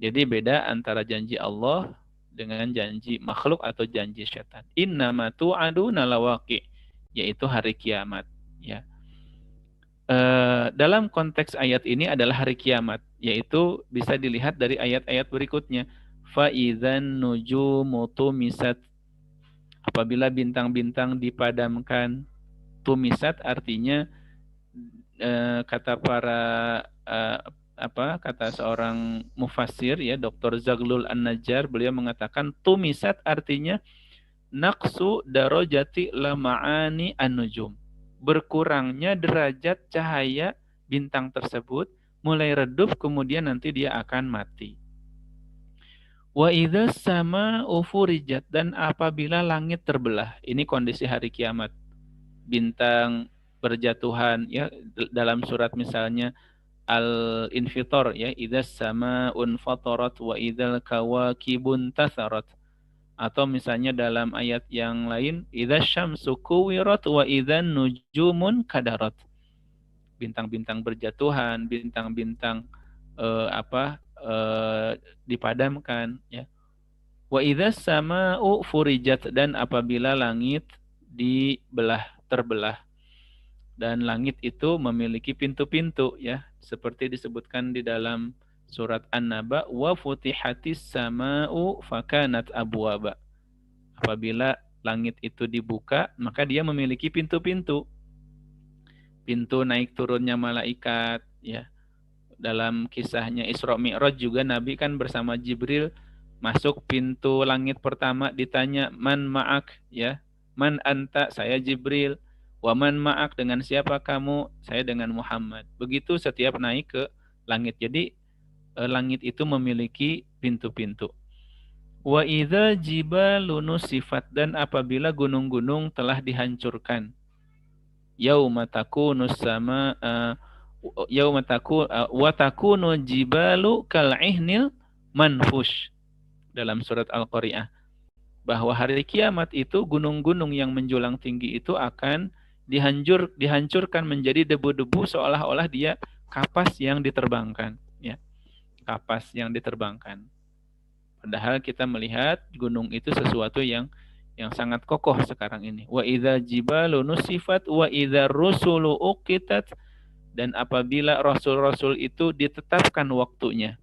Jadi beda antara janji Allah dengan janji makhluk atau janji setan. Innama tu'aduna lawaqi', yaitu hari kiamat, ya. Dalam konteks ayat ini adalah hari kiamat, yaitu bisa dilihat dari ayat-ayat berikutnya. Fa idzan nujumu tumisat, apabila bintang-bintang dipadamkan. Tumisat artinya kata seorang mufassir, ya, Dr. Zaglul An-Najjar, beliau mengatakan tumisat artinya naqsu darajati lama'ani an-nujum, berkurangnya derajat cahaya bintang tersebut, mulai redup kemudian nanti dia akan mati. Wa idzas sama'u furijat, dan apabila langit terbelah. Ini kondisi hari kiamat. Bintang berjatuhan, ya, dalam surat misalnya al-infitar ya, idzas samaa'un fatarat wa idzal kawakibun tatharat. Atau misalnya dalam ayat yang lain, idzas syamsu kuwirat wa idzan nujumun kadarat. Bintang-bintang berjatuhan, bintang-bintang dipadamkan ya. Wa idzas samaa'u furijat, dan apabila langit terbelah. Dan langit itu memiliki pintu-pintu ya, seperti disebutkan di dalam surat An-Naba, wa futihatis samaa'u fakanat abwaba. Apabila langit itu dibuka, maka dia memiliki pintu-pintu. Pintu naik turunnya malaikat ya. Dalam kisahnya Isra Mi'raj juga Nabi kan bersama Jibril masuk pintu langit pertama, ditanya man ma'ak ya. Man anta, saya Jibril. Wa man ma'ak, dengan siapa kamu? Saya dengan Muhammad. Begitu setiap naik ke langit. Jadi langit itu memiliki pintu-pintu. Wa idza jibalu nusifat, dan apabila gunung-gunung telah dihancurkan. Yauma takunus sama yauma takun wa takunu jibalu kal'ihnil manfush, dalam surat Al-Qari'ah, bahwa hari kiamat itu gunung-gunung yang menjulang tinggi itu akan dihancurkan menjadi debu-debu, seolah-olah dia kapas yang diterbangkan ya. Kapas yang diterbangkan. Padahal kita melihat gunung itu sesuatu yang sangat kokoh sekarang ini. Wa idza jibalu nusifat wa idza rusulu uqitat, dan apabila rasul-rasul itu ditetapkan waktunya.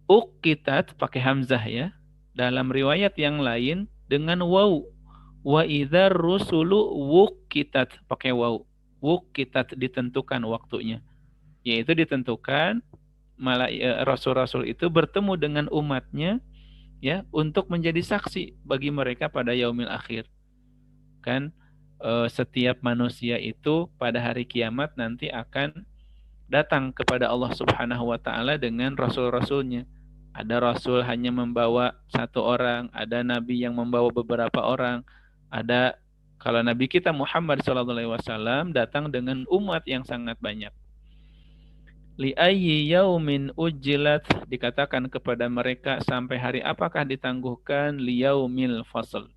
Uqitat pakai hamzah ya. Dalam riwayat yang lain dengan waw. Wa idza rusulu wuqitat pakai waw. Wuqitat, ditentukan waktunya. Yaitu ditentukan rasul-rasul itu bertemu dengan umatnya ya, untuk menjadi saksi bagi mereka pada yaumil akhir. Kan setiap manusia itu pada hari kiamat nanti akan datang kepada Allah Subhanahu wa taala dengan rasul-rasulnya. Ada rasul hanya membawa satu orang, ada nabi yang membawa beberapa orang, ada kalau nabi kita Muhammad SAW datang dengan umat yang sangat banyak. Li ayyi yaumin ujjilat, dikatakan kepada mereka sampai hari apakah ditangguhkan, liyaumil fasl,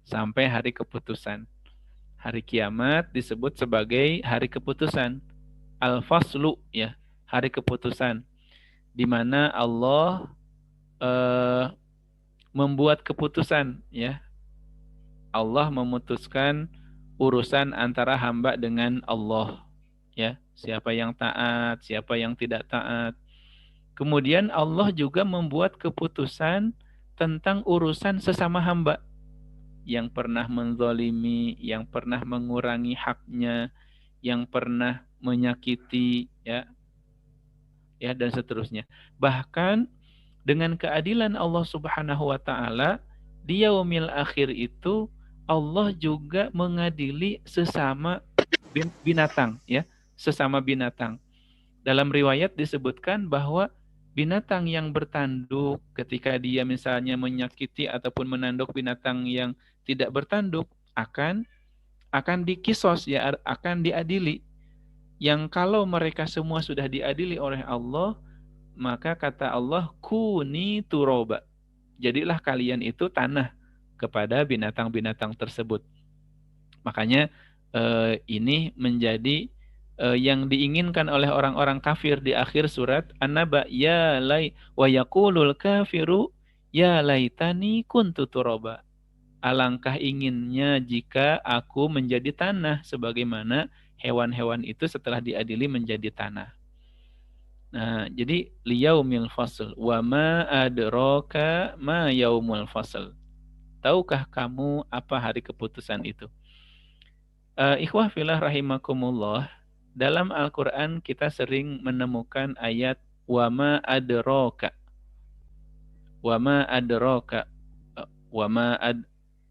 sampai hari keputusan. Hari kiamat disebut sebagai hari keputusan, al-faslu ya, hari keputusan, di mana Allah membuat keputusan ya. Allah memutuskan urusan antara hamba dengan Allah ya, siapa yang taat, siapa yang tidak taat. Kemudian Allah juga membuat keputusan tentang urusan sesama hamba yang pernah menzalimi, yang pernah mengurangi haknya, yang pernah menyakiti ya dan seterusnya. Bahkan dengan keadilan Allah Subhanahu wa taala di yaumil akhir itu Allah juga mengadili sesama binatang ya, sesama binatang. Dalam riwayat disebutkan bahwa binatang yang bertanduk ketika dia misalnya menyakiti ataupun menanduk binatang yang tidak bertanduk akan dikisos ya, akan diadili. Yang kalau mereka semua sudah diadili oleh Allah, maka kata Allah, kuni turoba, jadilah kalian itu tanah kepada binatang-binatang tersebut. Makanya ini menjadi yang diinginkan oleh orang-orang kafir di akhir surat An-Naba, ya lai wa yaqulul kafiru ya laitani kuntu turaba. Alangkah inginnya jika aku menjadi tanah sebagaimana hewan-hewan itu setelah diadili menjadi tanah. Nah, jadi liyaumil fasl wa ma adraka ma yaumul fasl. Tahukah kamu apa hari keputusan itu? Ikhwah fillah rahimakumullah, dalam Al-Quran kita sering menemukan ayat wama adraka, wama adraka, wama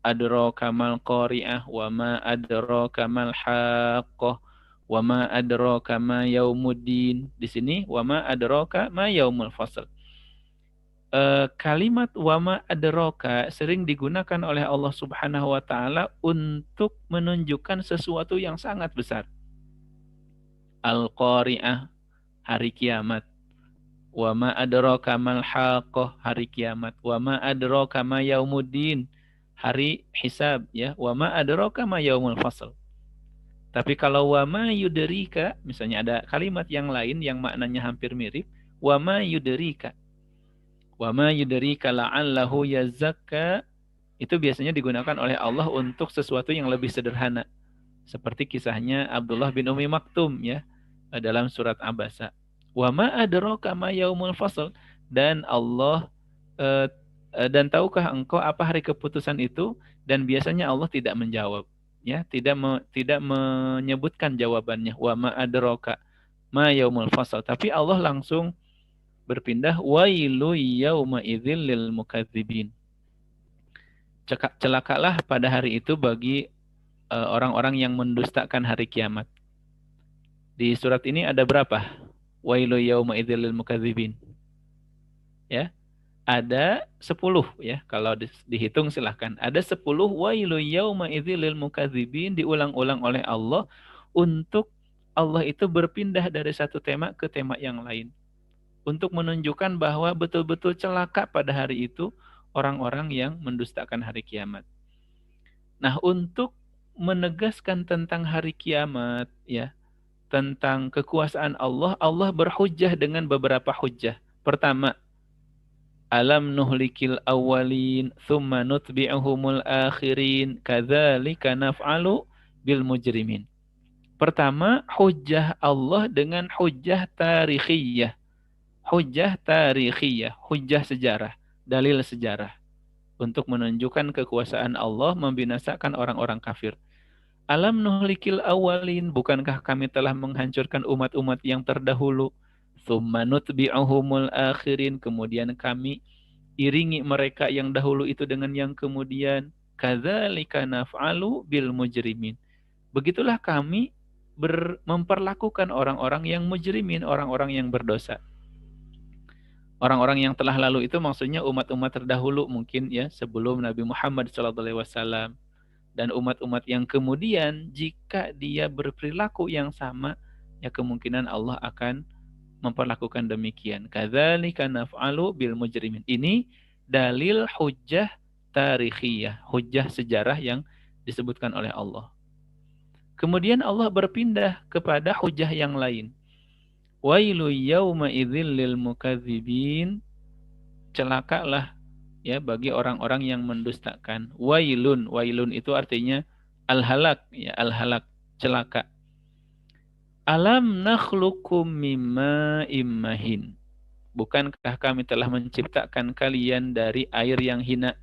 adraka mal qari'ah, wama adraka mal haqqah, wama adraka ma yaumuddin. Di sini wama adraka ma yaumul fasl. Kalimat wama adraka sering digunakan oleh Allah Subhanahu wa taala untuk menunjukkan sesuatu yang sangat besar. Al-Qari'ah, hari kiamat. Wa ma adraka mal haqqah, hari kiamat. Wa ma adraka ma yaumuddin, hari hisab ya. Wa ma adraka ma yaumul fasl. Tapi kalau wa ma yudrika, misalnya ada kalimat yang lain yang maknanya hampir mirip, wa ma yudrika. Wa ma yudrika la'allahu yazakka, itu biasanya digunakan oleh Allah untuk sesuatu yang lebih sederhana. Seperti kisahnya Abdullah bin Umi Maktum ya dalam surat Abasa. Wa ma adraka ma yaumul fasl, dan Allah dan tahukah engkau apa hari keputusan itu? Dan biasanya Allah tidak menjawab ya, tidak menyebutkan jawabannya. Wa ma adraka ma yaumul fasl, tapi Allah langsung berpindah wailu yauma idzil lil mukadzibin. Celakalah pada hari itu bagi orang-orang yang mendustakan hari kiamat. Di surat ini ada berapa? Wailu yauma idzil lil mukadzibin. Ya. Ada 10 ya. Kalau dihitung silahkan. Ada 10 wailu yauma idzil lil mukadzibin diulang-ulang oleh Allah untuk Allah itu berpindah dari satu tema ke tema yang lain. Untuk menunjukkan bahwa betul-betul celaka pada hari itu orang-orang yang mendustakan hari kiamat. Nah, untuk menegaskan tentang hari kiamat ya, tentang kekuasaan Allah, Allah berhujjah dengan beberapa hujjah. Pertama, alam nuhlikil awwalin thumma nutbi'uhumul akhirin kadzalika naf'alu bil mujrimin. Pertama, hujjah Allah dengan hujjah tarikhiyah. Hujjah tarikhiyah, hujjah sejarah, dalil sejarah. Untuk menunjukkan kekuasaan Allah membinasakan orang-orang kafir. Alam nuhlikil awalin, bukankah kami telah menghancurkan umat-umat yang terdahulu? Tsumma nutbi'uhumul akhirin, kemudian kami iringi mereka yang dahulu itu dengan yang kemudian. Kadzalika naf'alu bil mujrimin. Begitulah kami memperlakukan orang-orang yang mujrimin, orang-orang yang berdosa. Orang-orang yang telah lalu itu maksudnya umat-umat terdahulu mungkin ya, sebelum Nabi Muhammad SAW. Dan umat-umat yang kemudian jika dia berperilaku yang sama, ya kemungkinan Allah akan memperlakukan demikian. Kadzalika naf'alu bil mujrimin. Ini dalil hujjah tarikhiyah, hujjah sejarah yang disebutkan oleh Allah. Kemudian Allah berpindah kepada hujjah yang lain. Wailu yauma idzil lil mukadzibin, celakalah ya bagi orang-orang yang mendustakan. Wailun, wailun itu artinya al-halak ya, al-halak, celaka. Alam nakhluqum mimma immahin. Bukankah kami telah menciptakan kalian dari air yang hina?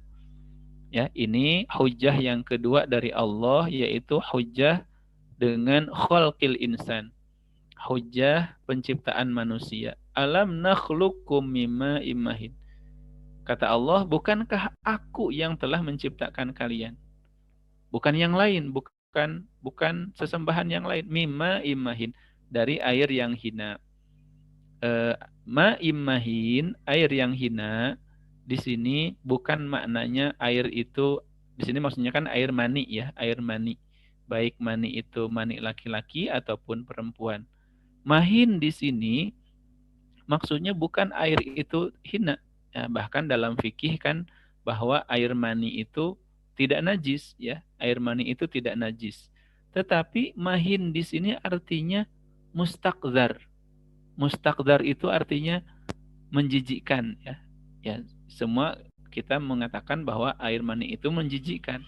Ya, ini hujjah yang kedua dari Allah, yaitu hujjah dengan khalqil insan. Hujjah penciptaan manusia. Alam nakhluqum mimma immahin. Kata Allah, bukankah aku yang telah menciptakan kalian? Bukan yang lain, bukan sesembahan yang lain. Mimma immahin, dari air yang hina. Ma immahin, air yang hina, di sini bukan maknanya air itu, di sini maksudnya kan air mani ya, air mani. Baik mani itu mani laki-laki ataupun perempuan. Mahin di sini maksudnya bukan air itu hina. Ya, bahkan dalam fikih kan bahwa air mani itu tidak najis ya, air mani itu tidak najis. Tetapi mahin di sini artinya mustaqdzar. Mustaqdzar itu artinya menjijikkan ya. Ya, semua kita mengatakan bahwa air mani itu menjijikkan.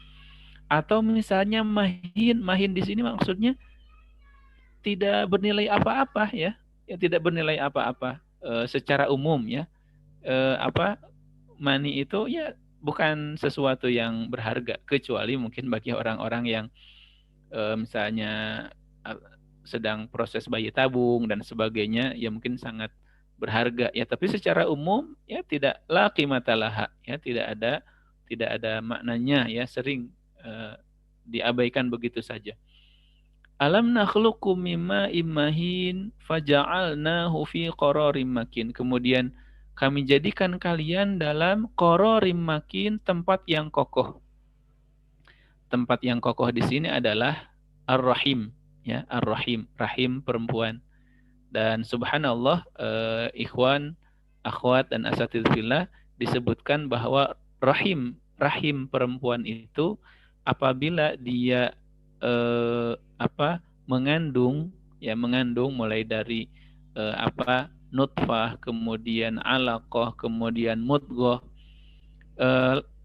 Atau misalnya mahin di sini maksudnya tidak bernilai apa-apa ya, tidak bernilai apa-apa secara umum ya. Mani itu ya bukan sesuatu yang berharga, kecuali mungkin bagi orang-orang yang misalnya sedang proses bayi tabung dan sebagainya, ya mungkin sangat berharga ya. Tapi secara umum ya tidak la qimata laha ya, tidak ada maknanya ya, sering diabaikan begitu saja. Alam nakhluqum mimma immahin faja'alnahu fi qararim makin. Kemudian kami jadikan kalian dalam qararim makin, tempat yang kokoh. Tempat yang kokoh di sini adalah ar-rahim ya, ar-rahim, rahim perempuan. Dan subhanallah, ikhwan, akhwat dan asatidz disebutkan bahwa rahim perempuan itu apabila dia mengandung mulai dari nutfah, kemudian alaqah, kemudian mudghah,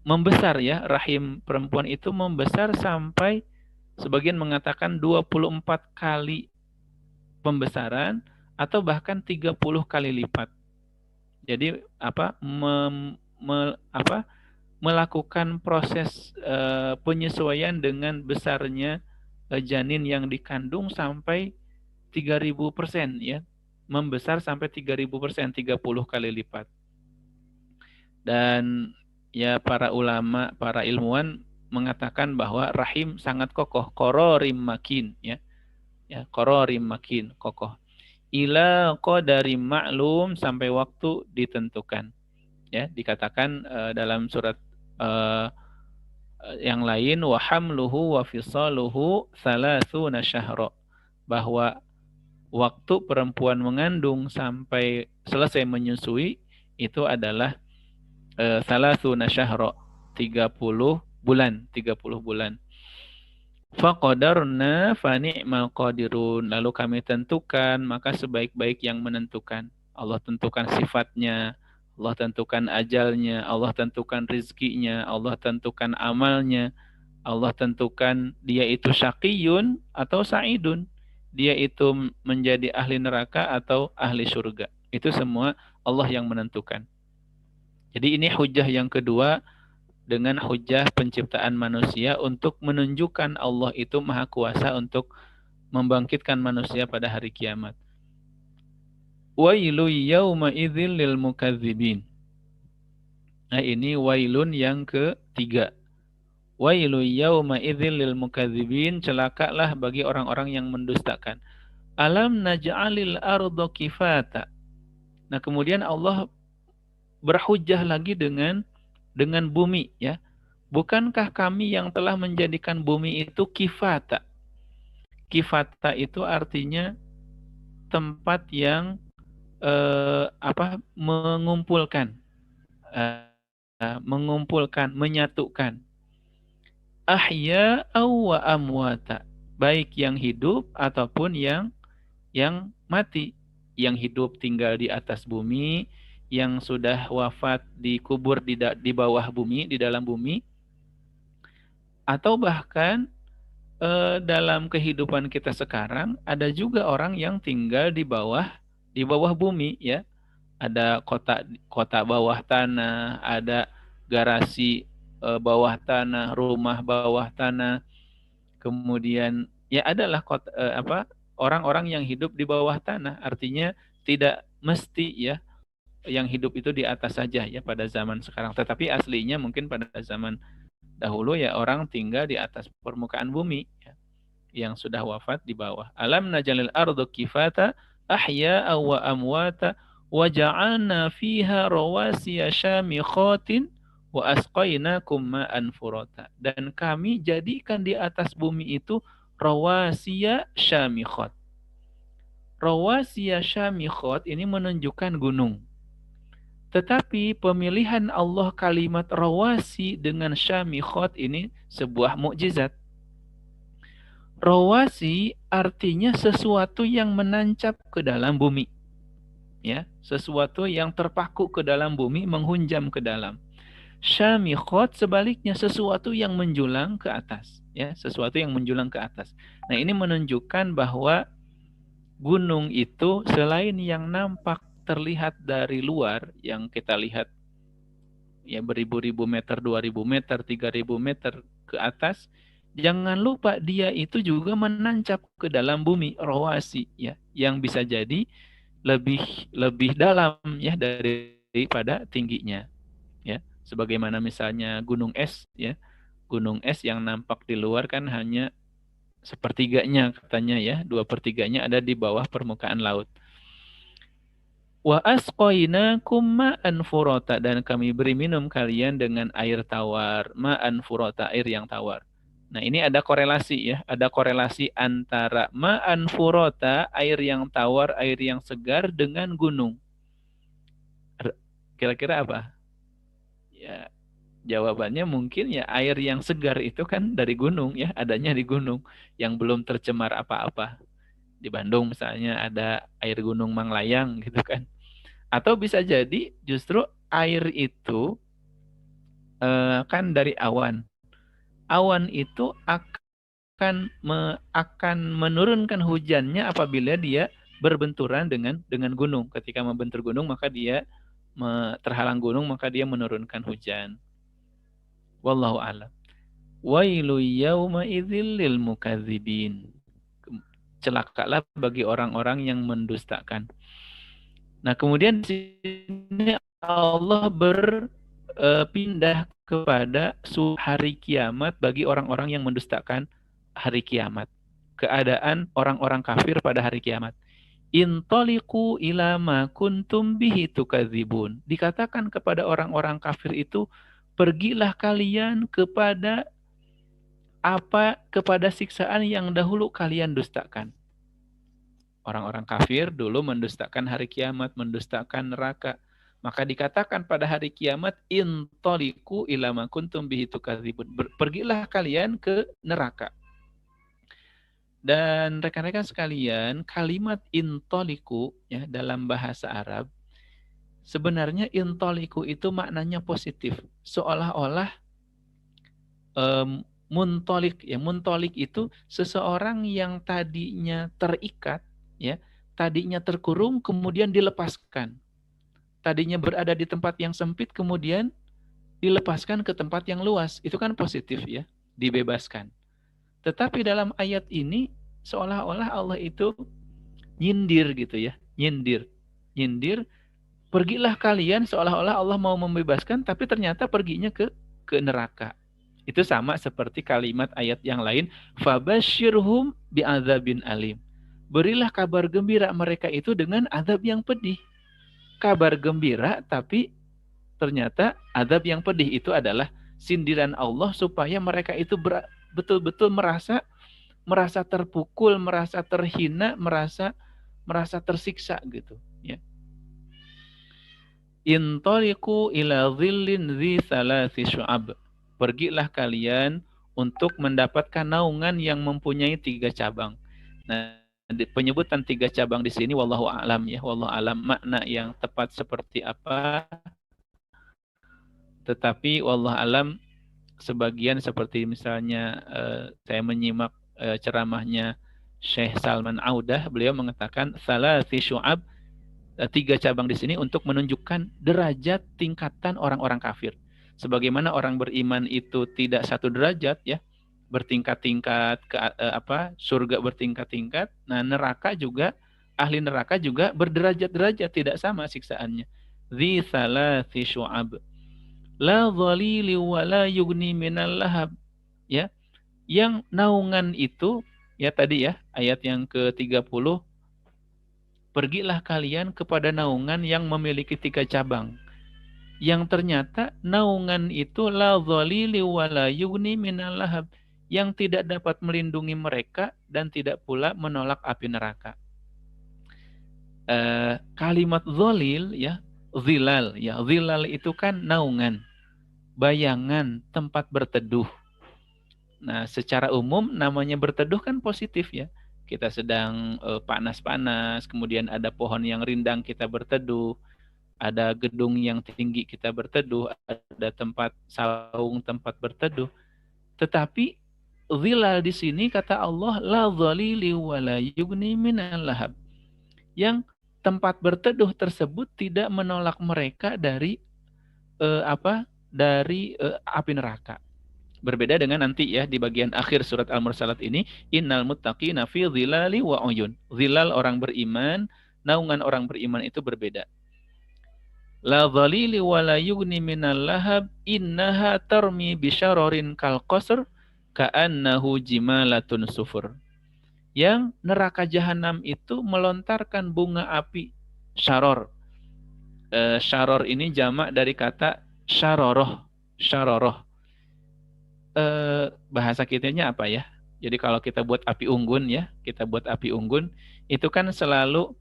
membesar ya, rahim perempuan itu membesar sampai sebagian mengatakan 24 kali pembesaran atau bahkan 30 kali lipat. Jadi melakukan proses penyesuaian dengan besarnya janin yang dikandung sampai 3000% ya. Membesar sampai 3000%, 30 kali lipat. Dan ya para ulama, para ilmuwan mengatakan bahwa rahim sangat kokoh, qararim makin ya. Ya, qararim makin, kokoh. Ila qadari ma'lum, sampai waktu ditentukan. Ya, dikatakan dalam surat yang lain, wa hamluhu wa fisaluhu 30 syahra, bahwa waktu perempuan mengandung sampai selesai menyusui itu adalah 30 syahra, 30 bulan. Faqadarna fa ni'mal qadirun, lalu kami tentukan, maka sebaik-baik yang menentukan. Allah tentukan sifatnya, Allah tentukan ajalnya, Allah tentukan rizkinya, Allah tentukan amalnya, Allah tentukan dia itu syaqiyun atau sa'idun, dia itu menjadi ahli neraka atau ahli surga. Itu semua Allah yang menentukan. Jadi ini hujjah yang kedua dengan hujjah penciptaan manusia untuk menunjukkan Allah itu maha kuasa untuk membangkitkan manusia pada hari kiamat. Wailu yauma idzil lil mukadzibin. Nah, ini wailun yang ketiga. Wailu yauma idzil lil mukadzibin, celakalah bagi orang-orang yang mendustakan. Alam naj'alil arda kifata. Nah, kemudian Allah berhujjah lagi dengan bumi ya. Bukankah kami yang telah menjadikan bumi itu kifata? Kifata itu artinya tempat yang mengumpulkan, menyatukan. Ahya wa amwata, baik yang hidup ataupun yang mati. Yang hidup tinggal di atas bumi, yang sudah wafat dikubur di bawah bumi, di dalam bumi, atau bahkan dalam kehidupan kita sekarang ada juga orang yang tinggal di bawah bumi ya. Ada kota bawah tanah, ada garasi bawah tanah, rumah bawah tanah. Kemudian ya adalah orang-orang yang hidup di bawah tanah. Artinya tidak mesti ya yang hidup itu di atas saja ya pada zaman sekarang. Tetapi aslinya mungkin pada zaman dahulu ya orang tinggal di atas permukaan bumi ya, yang sudah wafat di bawah. Alam najalil ardu kifata ahya'a wa amwata wa ja'alna fiha rawasiya syamikhatin wa asqainakum ma'an furata. Dan kami jadikan di atas bumi itu rawasiya syamikhat. Rawasiya syamikhat ini menunjukkan gunung. Tetapi pemilihan Allah kalimat rawasi dengan syamikhat ini sebuah mukjizat. Rawasi artinya sesuatu yang menancap ke dalam bumi. Ya, sesuatu yang terpaku ke dalam bumi, menghunjam ke dalam. Syamikhat sebaliknya sesuatu yang menjulang ke atas, ya, sesuatu yang menjulang ke atas. Nah, ini menunjukkan bahwa gunung itu selain yang nampak terlihat dari luar, yang kita lihat ya beribu-ribu meter, 2000 meter, 3000 meter ke atas, jangan lupa dia itu juga menancap ke dalam bumi, rawasi ya, yang bisa jadi lebih dalam ya daripada tingginya ya. Sebagaimana misalnya gunung es ya. Gunung es yang nampak di luar kan hanya sepertiganya katanya ya, 2/3-nya ada di bawah permukaan laut. Wa asqainakum ma'an furata, dan kami beri minum kalian dengan air tawar, ma'an furata, air yang tawar. Nah, ini ada korelasi ya, ada korelasi antara ma'an furota, air yang tawar, air yang segar dengan gunung. Kira-kira apa? Ya, jawabannya mungkin ya air yang segar itu kan dari gunung ya, adanya di gunung yang belum tercemar apa-apa. Di Bandung misalnya ada air gunung Manglayang gitu kan. Atau bisa jadi justru air itu kan dari awan. Awan itu akan menurunkan hujannya apabila dia berbenturan dengan gunung. Ketika membentur gunung maka dia terhalang gunung maka dia menurunkan hujan. Wallahu a'lam. Wailu yauma idzil lil mukadzibin. Celakalah bagi orang-orang yang mendustakan. Nah, kemudian di sini Allah berpindah kepada hari kiamat bagi orang-orang yang mendustakan hari kiamat. Keadaan orang-orang kafir pada hari kiamat. Intoliku ila ma kuntum bihi tukadzibun. Dikatakan kepada orang-orang kafir itu, pergilah kalian kepada siksaan yang dahulu kalian dustakan. Orang-orang kafir dulu mendustakan hari kiamat, mendustakan neraka. Maka dikatakan pada hari kiamat, intoliku ila ma kuntum bihi tukadzibun. Pergilah kalian ke neraka. Dan rekan-rekan sekalian, kalimat intoliku ya dalam bahasa Arab sebenarnya intoliku itu maknanya positif, seolah-olah muntolik ya, muntolik itu seseorang yang tadinya terikat ya, tadinya terkurung kemudian dilepaskan, tadinya berada di tempat yang sempit kemudian dilepaskan ke tempat yang luas, itu kan positif ya, dibebaskan. Tetapi dalam ayat ini seolah-olah Allah itu nyindir gitu ya, nyindir, pergilah kalian, seolah-olah Allah mau membebaskan tapi ternyata perginya ke neraka. Itu sama seperti kalimat ayat yang lain, fabasyirhum bi'adzabin alim. Berilah kabar gembira mereka itu dengan azab yang pedih. Kabar gembira tapi ternyata azab yang pedih itu adalah sindiran Allah supaya mereka itu betul-betul merasa terpukul, merasa terhina, merasa tersiksa gitu ya. Intaliqu ila dhillin dzi thalathi syu'ab. Pergilah kalian untuk mendapatkan naungan yang mempunyai 3 cabang. Nah, penyebutan 3 cabang di sini wallahu a'lam ya, wallahu a'lam makna yang tepat seperti apa. Tetapi wallahu a'lam sebagian seperti misalnya saya menyimak ceramahnya Syekh Salman Audah, beliau mengatakan thalathi syu'ab, 3 cabang di sini untuk menunjukkan derajat tingkatan orang-orang kafir. Sebagaimana orang beriman itu tidak satu derajat ya, bertingkat-tingkat surga bertingkat-tingkat. Nah, neraka juga, ahli neraka juga berderajat-derajat, tidak sama siksaannya. Dzi thalathi syu'ab. La dhalili wa la yugni minal lahab. Ya. Yang naungan itu ya tadi ya, ayat yang ke-30, pergilah kalian kepada naungan yang memiliki 3 cabang. Yang ternyata naungan itu la dhalili wa la yugni minal lahab, yang tidak dapat melindungi mereka dan tidak pula menolak api neraka. Kalimat dhalil ya, zilal ya, zilal itu kan naungan, bayangan, tempat berteduh. Nah, secara umum namanya berteduh kan positif ya. Kita sedang panas-panas, kemudian ada pohon yang rindang kita berteduh, ada gedung yang tinggi kita berteduh, ada tempat saung tempat berteduh. Tetapi zilal di sini kata Allah la dhalili wa la yugni minal lahab. Yang tempat berteduh tersebut tidak menolak mereka dari api neraka. Berbeda dengan nanti ya di bagian akhir surat Al-Mursalat ini, innal muttaqina fi dhilali wa uyun. Zilal orang beriman, naungan orang beriman itu berbeda. La dhalili wa la yugni minal lahab innaha tarmi bisyararin kal qasr ka'annahu jimalatun sufur. Yang neraka jahanam itu melontarkan bunga api syaror. Syaror ini jamak dari kata syaroroh. bahasa kitanya apa ya? Jadi kalau kita buat api unggun ya, kita buat api unggun itu kan selalu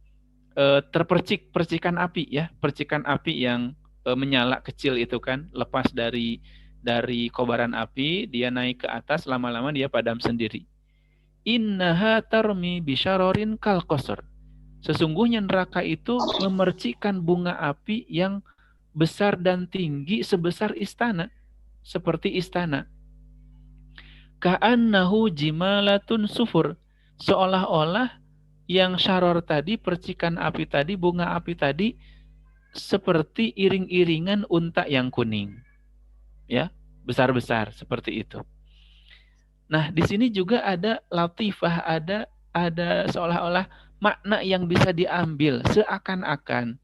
terpercik percikan api ya, percikan api yang menyala kecil itu kan, lepas dari kobaran api, dia naik ke atas, lama-lama dia padam sendiri. Innaha tarmi bisyararin kal qasr. Sesungguhnya neraka itu memercikkan bunga api yang besar dan tinggi sebesar istana, seperti istana. Ka'annahu jimalatun sufur. Seolah-olah yang syaror tadi, percikan api tadi, bunga api tadi, seperti iring-iringan unta yang kuning. Ya, besar-besar seperti itu. Nah, di sini juga ada latifah, ada seolah-olah makna yang bisa diambil seakan-akan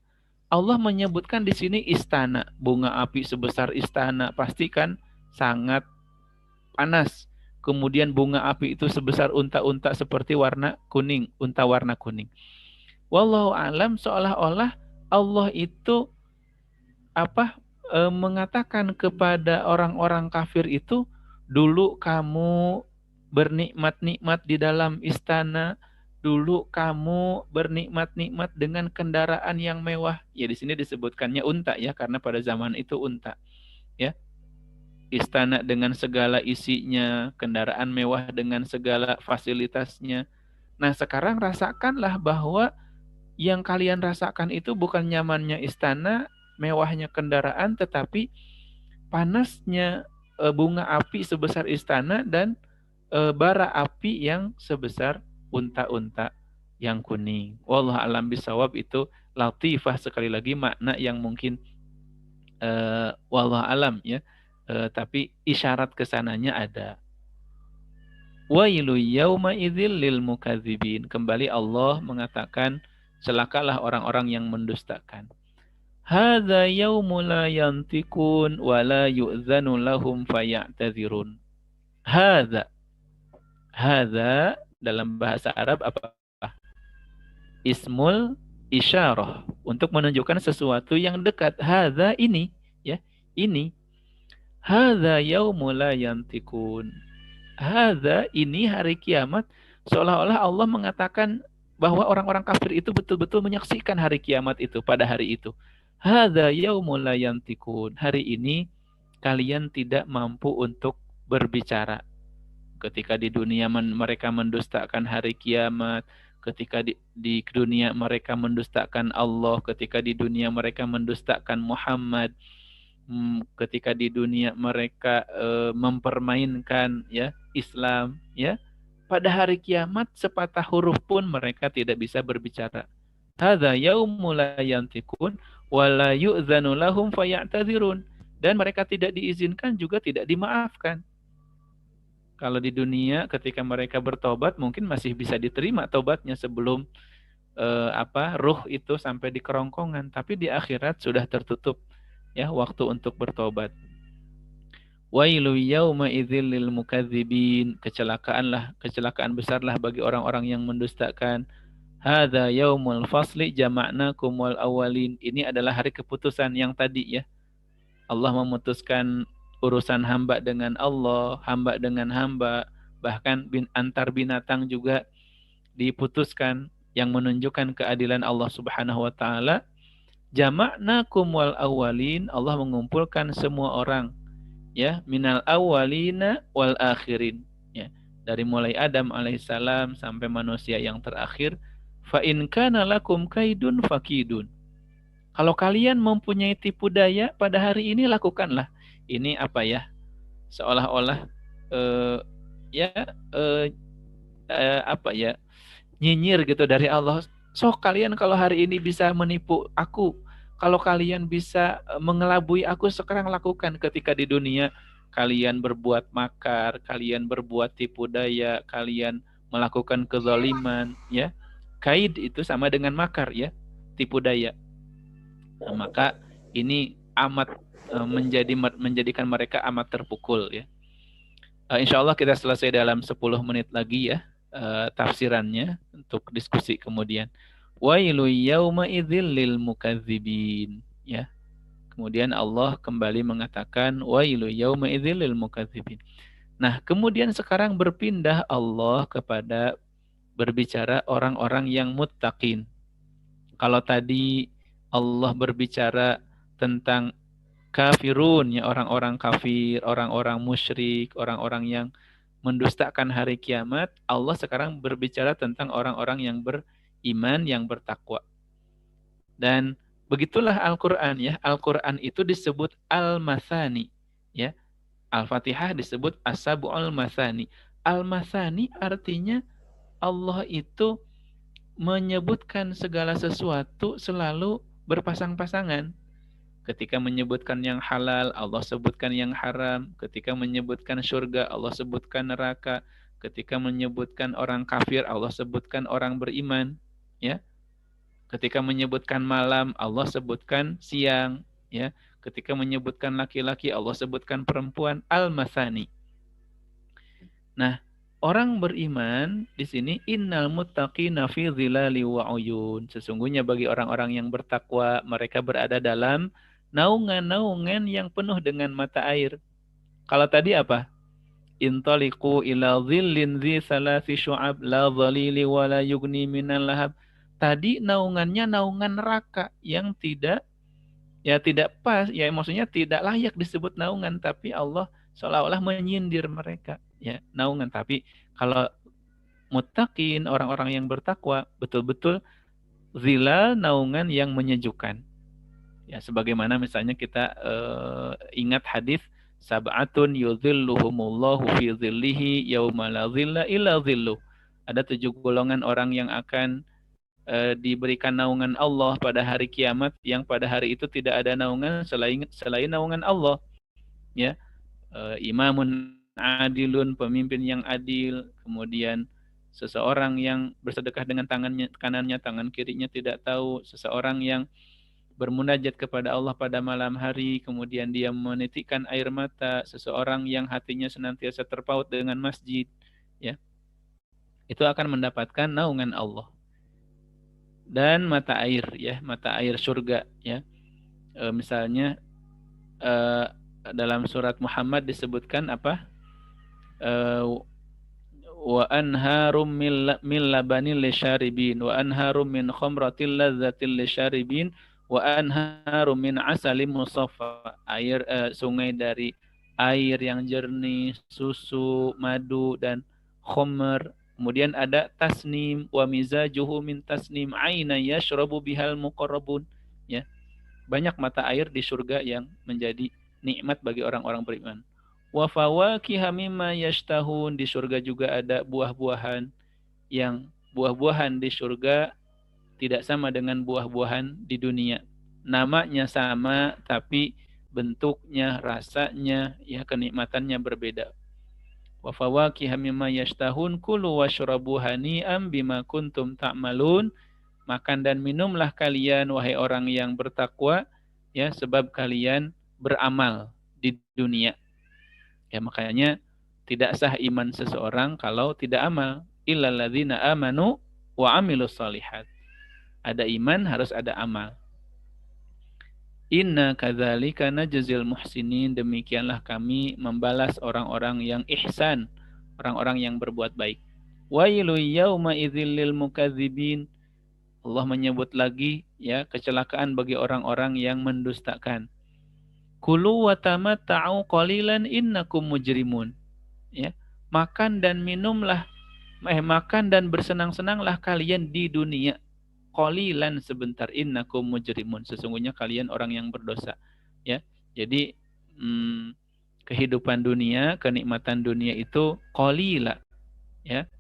Allah menyebutkan di sini istana, bunga api sebesar istana, pasti kan sangat panas. Kemudian bunga api itu sebesar unta-unta seperti warna kuning, unta warna kuning. Wallahu alam, seolah-olah Allah itu mengatakan kepada orang-orang kafir itu, dulu kamu bernikmat-nikmat di dalam istana, dulu kamu bernikmat-nikmat dengan kendaraan yang mewah. Ya di sini disebutkannya unta ya, karena pada zaman itu unta. Ya. Istana dengan segala isinya, kendaraan mewah dengan segala fasilitasnya. Nah, sekarang rasakanlah bahwa yang kalian rasakan itu bukan nyamannya istana, mewahnya kendaraan, tetapi panasnya bunga api sebesar istana dan bara api yang sebesar unta-unta yang kuning. Wallahu a'lam bishawab, itu latifah, sekali lagi makna yang mungkin wallahu alam ya. Tapi isyarat kesananya ada. Wailu yauma idzil lil mukadzibin. Kembali Allah mengatakan, celakalah orang-orang yang mendustakan. Hadza yaumu la yantikun wa la yu'zanu lahum faya'tadzirun. Hadza dalam bahasa Arab apa? Ismul isyarah, untuk menunjukkan sesuatu yang dekat. Hadza ini ya, ini. Hadza yaumu la yantikun. Hadza ini hari kiamat, seolah-olah Allah mengatakan bahwa orang-orang kafir itu betul-betul menyaksikan hari kiamat itu pada hari itu. Hadza yaumul la yantikun. Hari ini kalian tidak mampu untuk berbicara. Ketika di dunia mereka mendustakan hari kiamat, ketika di dunia mereka mendustakan Allah, ketika di dunia mereka mendustakan Muhammad, ketika di dunia mereka mempermainkan ya Islam ya, pada hari kiamat sepatah huruf pun mereka tidak bisa berbicara. Hadza yaumul la yantikun wa la yu'zanu lahum faya'tadzirun. Dan mereka tidak diizinkan juga tidak dimaafkan. Kalau di dunia ketika mereka bertobat mungkin masih bisa diterima tobatnya sebelum ruh itu sampai di kerongkongan, tapi di akhirat sudah tertutup ya waktu untuk bertobat. Wailu yauma idzil lil mukadzibin. Kecelakaan besarlah bagi orang-orang yang mendustakan. Hadza yaumul fasli jama'nakum wal awwalin. Ini adalah hari keputusan yang tadi ya. Allah memutuskan urusan hamba dengan Allah, hamba dengan hamba, bahkan antar binatang juga diputuskan, yang menunjukkan keadilan Allah Subhanahu wa taala. Jama'nakum wal awwalin, Allah mengumpulkan semua orang ya, minal awwalina wal akhirin ya, dari mulai Adam alaihissalam sampai manusia yang terakhir. Fa in kana lakum kaidun fakidun. Kalau kalian mempunyai tipu daya pada hari ini, lakukanlah. Ini apa ya? Seolah-olah nyinyir gitu dari Allah. So kalian kalau hari ini bisa menipu aku, kalau kalian bisa mengelabui aku, sekarang lakukan. Ketika di dunia kalian berbuat makar, kalian berbuat tipu daya, kalian melakukan kezaliman ya. Kaid itu sama dengan makar ya, tipu daya. Nah, maka ini amat menjadikan mereka amat terpukul ya. Insya Allah kita selesai dalam 10 menit lagi ya tafsirannya untuk diskusi kemudian. Wailu yauma idzil lil mukadzibin ya. Kemudian Allah kembali mengatakan wailu yauma idzil lil mukadzibin. Nah, kemudian sekarang berpindah Allah kepada berbicara orang-orang yang muttaqin. Kalau tadi Allah berbicara tentang kafirun, ya orang-orang kafir, orang-orang musyrik, orang-orang yang mendustakan hari kiamat, Allah sekarang berbicara tentang orang-orang yang beriman, yang bertakwa. Dan begitulah Al-Qur'an ya. Al-Qur'an itu disebut Al-Mathani, ya. Al-Fatihah disebut As-Sab'ul Mathani. Al-Mathani artinya Allah itu menyebutkan segala sesuatu selalu berpasang-pasangan. Ketika menyebutkan yang halal, Allah sebutkan yang haram. Ketika menyebutkan surga, Allah sebutkan neraka. Ketika menyebutkan orang kafir, Allah sebutkan orang beriman. Ya. Ketika menyebutkan malam, Allah sebutkan siang. Ya. Ketika menyebutkan laki-laki, Allah sebutkan perempuan. Al-Mathani. Nah, orang beriman di sini innal muttaqina fi dhilali wa uyun. Sesungguhnya bagi orang-orang yang bertakwa, mereka berada dalam naungan-naungan yang penuh dengan mata air. Kalau tadi apa? Intaliqu ila dhillin dhi salasi syu'ab la dhalili wa la yugni minal lahab. Tadi naungannya naungan neraka yang tidak pas, ya maksudnya tidak layak disebut naungan, tapi Allah seolah-olah menyindir mereka, ya, naungan. Tapi kalau muttaqin, orang-orang yang bertakwa, betul-betul zilal, naungan yang menyejukkan. Ya, sebagaimana misalnya kita ingat hadis sab'atun yudhilluhumullahu fi dhillihi yauma la dhilla illa dhilluh. Ada 7 golongan orang yang akan diberikan naungan Allah pada hari kiamat, yang pada hari itu tidak ada naungan selain naungan Allah. Ya, imamun adilun, pemimpin yang adil, kemudian seseorang yang bersedekah dengan tangannya kanannya, tangan kirinya tidak tahu, seseorang yang bermunajat kepada Allah pada malam hari, kemudian dia menitikkan air mata, seseorang yang hatinya senantiasa terpaut dengan masjid, ya, itu akan mendapatkan naungan Allah. Dan mata air, ya, mata air surga, ya. Misalnya dalam surat Muhammad disebutkan apa? Wa anharum min labanin lisyaribin wa anharum min khamratil ladzatil lisyaribin wa anharum min asalim musaffa. Air sungai dari air yang jernih, susu, madu dan khamr. Kemudian ada tasnim wa mizajuhu min tasnim aina yashrabu bihal muqarrabun, ya. Banyak mata air di surga yang menjadi nikmat bagi orang-orang beriman. Wa fawakiha mimma yashtahun, di surga juga ada buah-buahan, yang buah-buahan di surga tidak sama dengan buah-buahan di dunia. Namanya sama tapi bentuknya, rasanya, ya, kenikmatannya berbeda. Wa fawakiha mimma yashtahun kulu washrabu hani'am bima kuntum ta'malun. Makan dan minumlah kalian wahai orang yang bertakwa, ya, sebab kalian beramal di dunia. Ya, makanya tidak sah iman seseorang kalau tidak amal. Illal ladzina amanu wa amilus shalihat. Ada iman, harus ada amal. Inna kadzalika najzil muhsinin, demikianlah kami membalas orang-orang yang ihsan, orang-orang yang berbuat baik. Wailu yauma idzil lil mukadzibin. Allah menyebut lagi, ya, kecelakaan bagi orang-orang yang mendustakan. Kulu wa tamatta'u qalilan innakum mujrimun. Ya, makan dan minumlah, makan dan bersenang-senanglah kalian di dunia. Qalilan, sebentar, innakum mujrimun, sesungguhnya kalian orang yang berdosa. Ya. Jadi kehidupan dunia, kenikmatan dunia itu qalila, ya.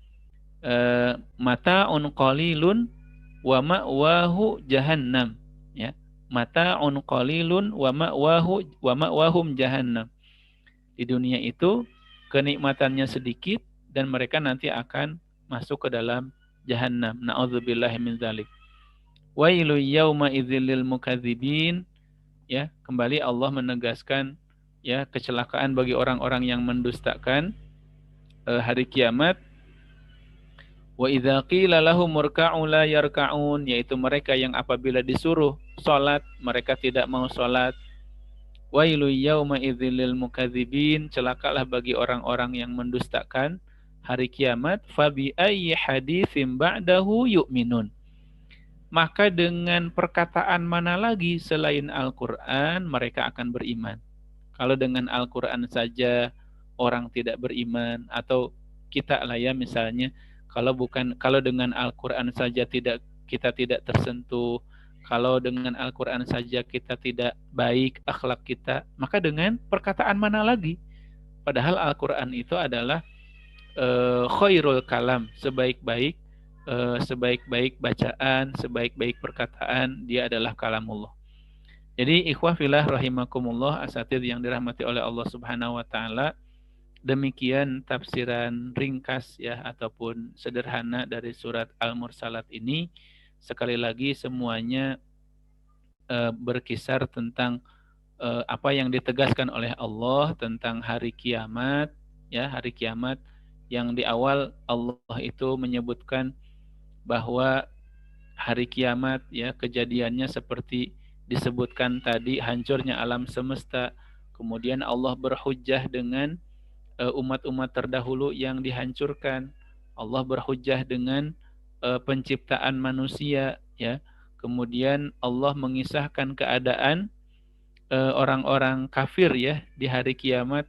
Mata'un qalilun wa ma'wahu jahannam, ya. Mata'un qalilun wa ma'wahum jahannam. Di dunia itu kenikmatannya sedikit dan mereka nanti akan masuk ke dalam jahannam. Na'udzubillahi min dzalik. Wailu yauma idzil lil mukadzibin, ya, kembali Allah menegaskan, ya, kecelakaan bagi orang-orang yang mendustakan hari kiamat. Wa idza qila lahum murka'u la yarka'un, yaitu mereka yang apabila disuruh salat mereka tidak mau salat. Wailu yauma idzil lil mukadzibin, celakalah bagi orang-orang yang mendustakan hari kiamat. Fabi ayyi haditsim ba'dahu yu'minun. Maka dengan perkataan mana lagi selain Al-Quran mereka akan beriman. Kalau dengan Al-Quran saja orang tidak beriman, atau kita lah ya misalnya, kalau dengan Al-Quran saja kita tidak tersentuh, kalau dengan Al-Quran saja kita tidak baik akhlak kita, maka dengan perkataan mana lagi? Padahal Al-Quran itu adalah khairul kalam, sebaik-baik bacaan, sebaik-baik perkataan, dia adalah kalamullah. Jadi ikhwah fillah rahimakumullah, asatidz yang dirahmati oleh Allah Subhanahu wa taala, demikian tafsiran ringkas ya ataupun sederhana dari surat Al-Mursalat ini. Sekali lagi semuanya berkisar tentang apa yang ditegaskan oleh Allah tentang hari kiamat, ya, hari kiamat yang di awal Allah itu menyebutkan bahwa hari kiamat ya kejadiannya seperti disebutkan tadi, hancurnya alam semesta. Kemudian Allah berhujjah dengan umat-umat terdahulu yang dihancurkan. Allah berhujjah dengan penciptaan manusia ya. Kemudian Allah mengisahkan keadaan orang-orang kafir ya di hari kiamat.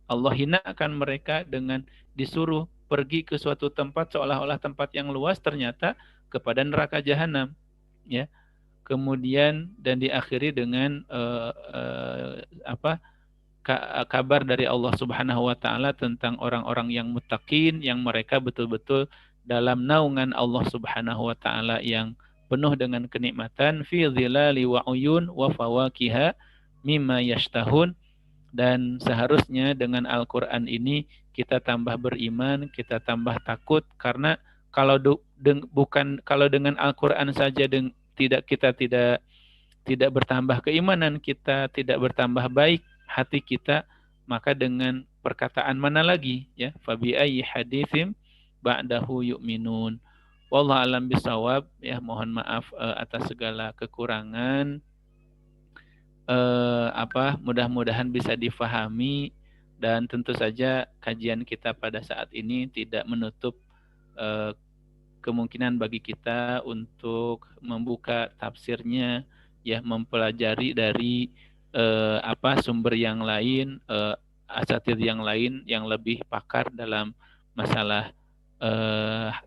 Allah hinakan mereka dengan disuruh pergi ke suatu tempat seolah-olah tempat yang luas, ternyata kepada neraka jahanam ya. Kemudian dan diakhiri dengan kabar dari Allah Subhanahu wa taala tentang orang-orang yang muttaqin, yang mereka betul-betul dalam naungan Allah Subhanahu wa taala yang penuh dengan kenikmatan, fi dhilali wa uyun wa fawakiha mimma yashtahun. Dan seharusnya dengan Al-Quran ini kita tambah beriman, kita tambah takut, karena kalau kalau dengan Al-Quran saja kita tidak bertambah keimanan kita, tidak bertambah baik hati kita, maka dengan perkataan mana lagi ya? Fabi ayyi haditsim ba'dahu yu'minun. Wallahu alam bisawab ya, mohon maaf atas segala kekurangan. Mudah-mudahan bisa difahami, dan tentu saja kajian kita pada saat ini tidak menutup kemungkinan bagi kita untuk membuka tafsirnya ya, mempelajari dari sumber yang lain, asatidz yang lain yang lebih pakar dalam masalah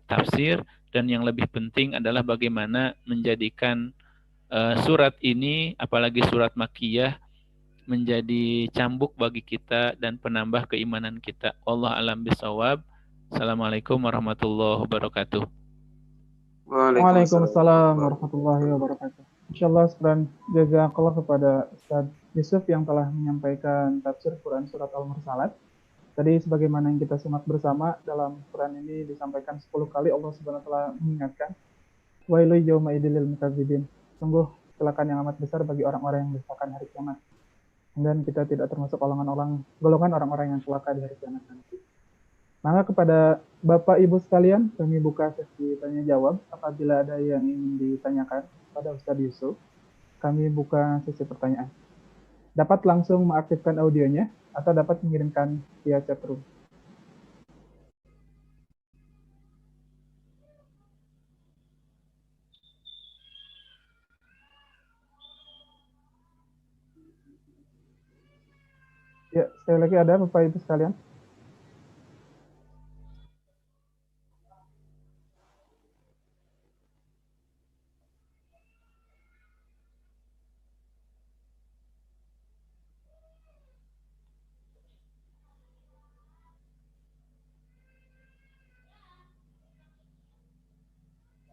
tafsir, dan yang lebih penting adalah bagaimana menjadikan surat ini, apalagi surat Makkiyah, menjadi cambuk bagi kita dan penambah keimanan kita. Wallahu alam bisawab. Assalamualaikum warahmatullahi wabarakatuh. Waalaikumsalam warahmatullahi wabarakatuh. Insyaallah sekian jazakallah kepada Ustaz Yusuf yang telah menyampaikan tafsir Quran surat Al-Mursalat. Tadi sebagaimana yang kita simak bersama, dalam Quran ini disampaikan 10 kali Allah Subhanahu wa taala mengingatkan wailu yauma idzil lil mukadzibin. Sungguh kecelakaan yang amat besar bagi orang-orang yang mendustakan hari kiamat. Dan kita tidak termasuk golongan orang-orang yang celaka di hari kiamat nanti. Maka kepada Bapak Ibu sekalian, kami buka sesi tanya jawab. Apabila ada yang ingin ditanyakan pada Ustadz Yusuf, kami buka sesi pertanyaan. Dapat langsung mengaktifkan audionya atau dapat mengirimkan via chat room. Ya, sekali lagi ada Bapak Ibu sekalian.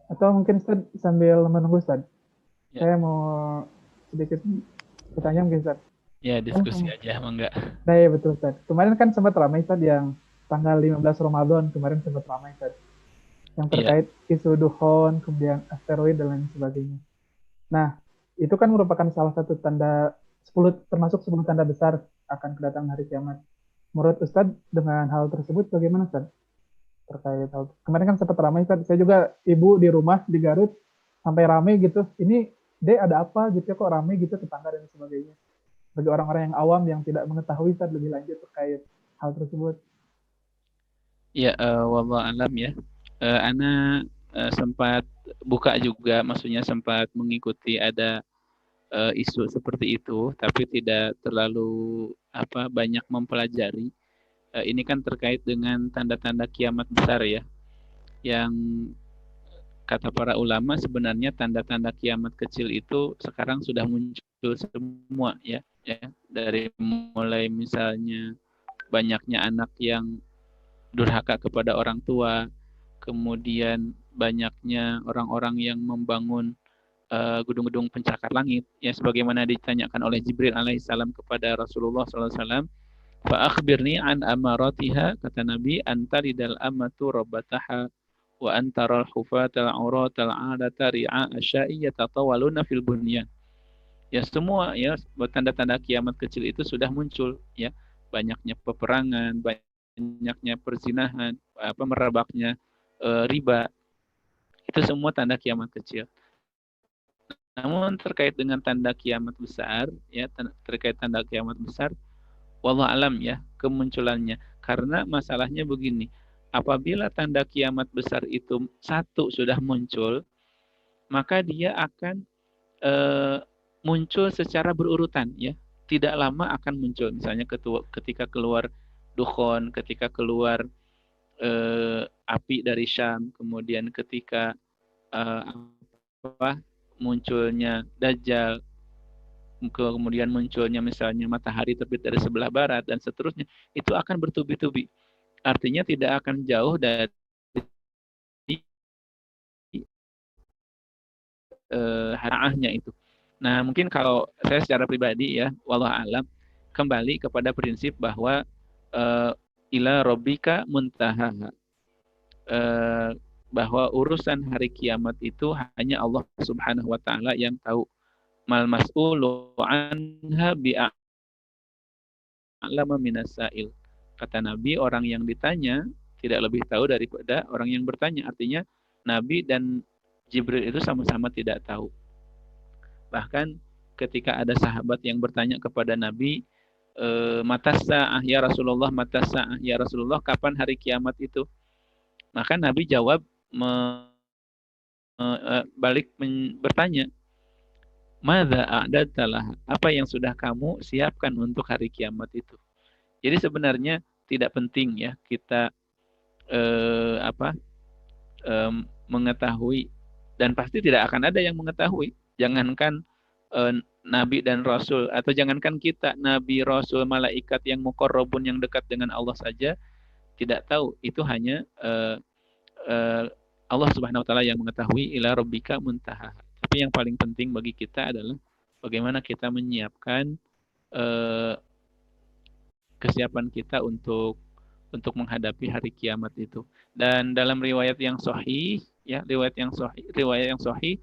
Atau mungkin Ustaz sambil menunggu Ustaz. Ya. Saya mau sedikit bertanya mungkin Ustaz. Ya, diskusi aja, enggak. Nah, ya betul Ustaz. Kemarin kan sempat ramai Ustaz yang tanggal 15 Ramadan kemarin sempat ramai Ustaz. Yang terkait isu dukhon, kemudian asteroid dan lain sebagainya. Nah, itu kan merupakan salah satu tanda termasuk 10 tanda besar akan kedatangan hari kiamat. Menurut Ustaz dengan hal tersebut bagaimana Ustaz? Terkait hal kemarin kan sempat ramai Ustaz. Saya juga ibu di rumah di Garut sampai ramai gitu. Ini ada apa gitu ya, kok ramai gitu tetangga dan sebagainya. bagi orang-orang yang awam yang tidak mengetahui Ustaz lebih lanjut terkait hal tersebut. Ya, wallahu alam ya. Ana sempat buka juga, maksudnya sempat mengikuti ada isu seperti itu, tapi tidak terlalu banyak mempelajari. Ini kan terkait dengan tanda-tanda kiamat besar ya, yang kata para ulama sebenarnya tanda-tanda kiamat kecil itu sekarang sudah muncul semua ya, dari mulai misalnya banyaknya anak yang durhaka kepada orang tua, kemudian banyaknya orang-orang yang membangun gedung-gedung pencakar langit, ya sebagaimana ditanyakan oleh Jibril alaihissalam kepada Rasulullah SAW. Fa akhbirni an amaratiha, kata Nabi, antaridal amatu rabbataha wa antaral hufatal auratal adata ri'a asya'i yatatawaluna fil bunyan. Ya semua ya tanda-tanda kiamat kecil itu sudah muncul ya. Banyaknya peperangan, banyaknya perzinahan, merebaknya riba. Itu semua tanda kiamat kecil. Namun terkait dengan tanda kiamat besar, ya terkait tanda kiamat besar, wallahu alam ya kemunculannya. Karena masalahnya begini, apabila tanda kiamat besar itu satu sudah muncul, maka dia akan muncul secara berurutan ya. Tidak lama akan muncul. Misalnya ketika keluar dukhon, ketika keluar api dari Syam, kemudian ketika munculnya Dajjal, kemudian munculnya misalnya matahari terbit dari sebelah barat dan seterusnya, itu akan bertubi-tubi. Artinya tidak akan jauh dari haraahnya itu. Nah, mungkin kalau saya secara pribadi ya, wallahu alam, kembali kepada prinsip bahwa ila rabbika muntahaha. Bahwa urusan hari kiamat itu hanya Allah Subhanahu wa taala yang tahu. Mal mas'ulu anha bi'a'lama minasail. Kata Nabi, orang yang ditanya tidak lebih tahu daripada orang yang bertanya. Artinya Nabi dan Jibril itu sama-sama tidak tahu. Bahkan ketika ada sahabat yang bertanya kepada Nabi, mata sa'ah ya Rasulullah, mata sa'ah ya Rasulullah, kapan hari kiamat itu? Maka Nabi jawab balik bertanya, madza a'dadtalah, apa yang sudah kamu siapkan untuk hari kiamat itu? Jadi sebenarnya tidak penting ya kita mengetahui, dan pasti tidak akan ada yang mengetahui. Jangankan Nabi dan Rasul, atau jangankan kita, Nabi, Rasul, malaikat yang muqarrabun yang dekat dengan Allah saja tidak tahu. Itu hanya Allah Subhanahu wa taala yang mengetahui, ila rabbika muntaha. Tapi yang paling penting bagi kita adalah bagaimana kita menyiapkan kesiapan kita untuk menghadapi hari kiamat itu. Dan dalam riwayat yang sahih, ya, riwayat yang sahih,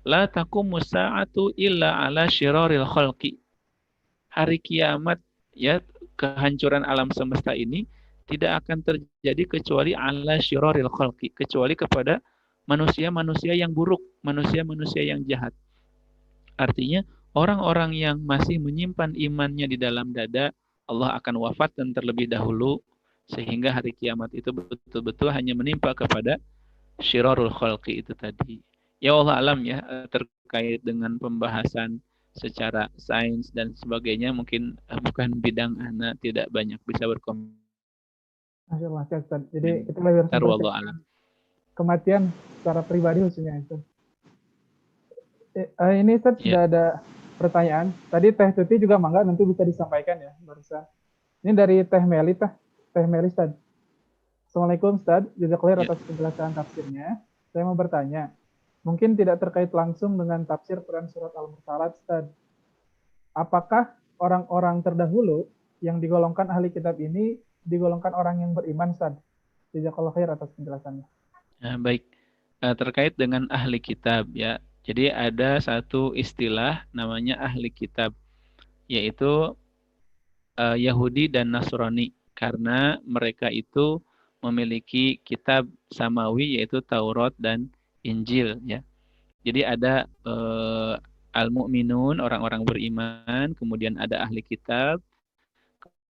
la taqumu sa'atu illa ala syiraril khalqi. Hari kiamat, ya, kehancuran alam semesta ini tidak akan terjadi kecuali ala syiraril khalqi, kecuali kepada manusia-manusia yang buruk, manusia-manusia yang jahat. Artinya orang-orang yang masih menyimpan imannya di dalam dada, Allah akan wafatkan terlebih dahulu, sehingga hari kiamat itu betul-betul hanya menimpa kepada syirarul khalqi itu tadi. Ya Allah alam ya, terkait dengan pembahasan secara sains dan sebagainya, mungkin bukan bidang Ana, tidak banyak bisa berkomentar. Masya Allah, Ustaz. Jadi kita lebih harus mempersiapkan kematian secara pribadi khususnya itu. Ini Ustaz sudah ada pertanyaan. Tadi Teh Tuti juga mangga nanti bisa disampaikan ya barusan. Ini dari Teh Meli, Teh Meli Ustaz. Assalamualaikum Ustaz, jazakallahu atas penjelasan tafsirnya. Saya mau bertanya, mungkin tidak terkait langsung dengan tafsir Quran surat Al-Mursalat Ustaz. Apakah orang-orang terdahulu yang digolongkan ahli kitab ini digolongkan orang yang beriman Ustaz? Jazakallahu khair atas penjelasannya. Baik, terkait dengan ahli kitab ya. Jadi ada satu istilah namanya ahli kitab, yaitu Yahudi dan Nasrani, karena mereka itu memiliki kitab samawi yaitu Taurat dan Injil ya. Jadi ada al-mu'minun, orang-orang beriman, kemudian ada ahli kitab,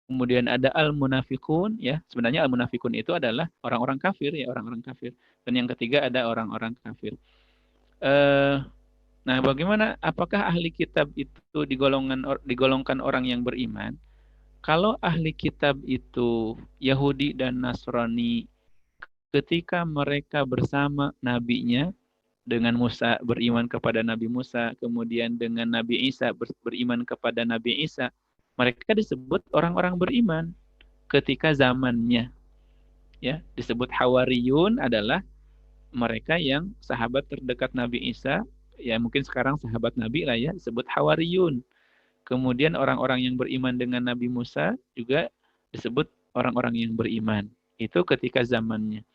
kemudian ada al-munafikun, ya. Sebenarnya al-munafikun itu adalah orang-orang kafir, ya, orang-orang kafir. Dan yang ketiga ada orang-orang kafir. Eh, nah, bagaimana? Apakah ahli kitab itu digolongkan orang yang beriman? Kalau ahli kitab itu Yahudi dan Nasrani, ketika mereka bersama nabinya, dengan Musa beriman kepada Nabi Musa, kemudian dengan Nabi Isa beriman kepada Nabi Isa, mereka disebut orang-orang beriman ketika zamannya. Ya, disebut Hawariyun adalah mereka yang sahabat terdekat Nabi Isa, ya mungkin sekarang sahabat Nabi lah ya, disebut Hawariyun. Kemudian orang-orang yang beriman dengan Nabi Musa juga disebut orang-orang yang beriman. Itu ketika zamannya.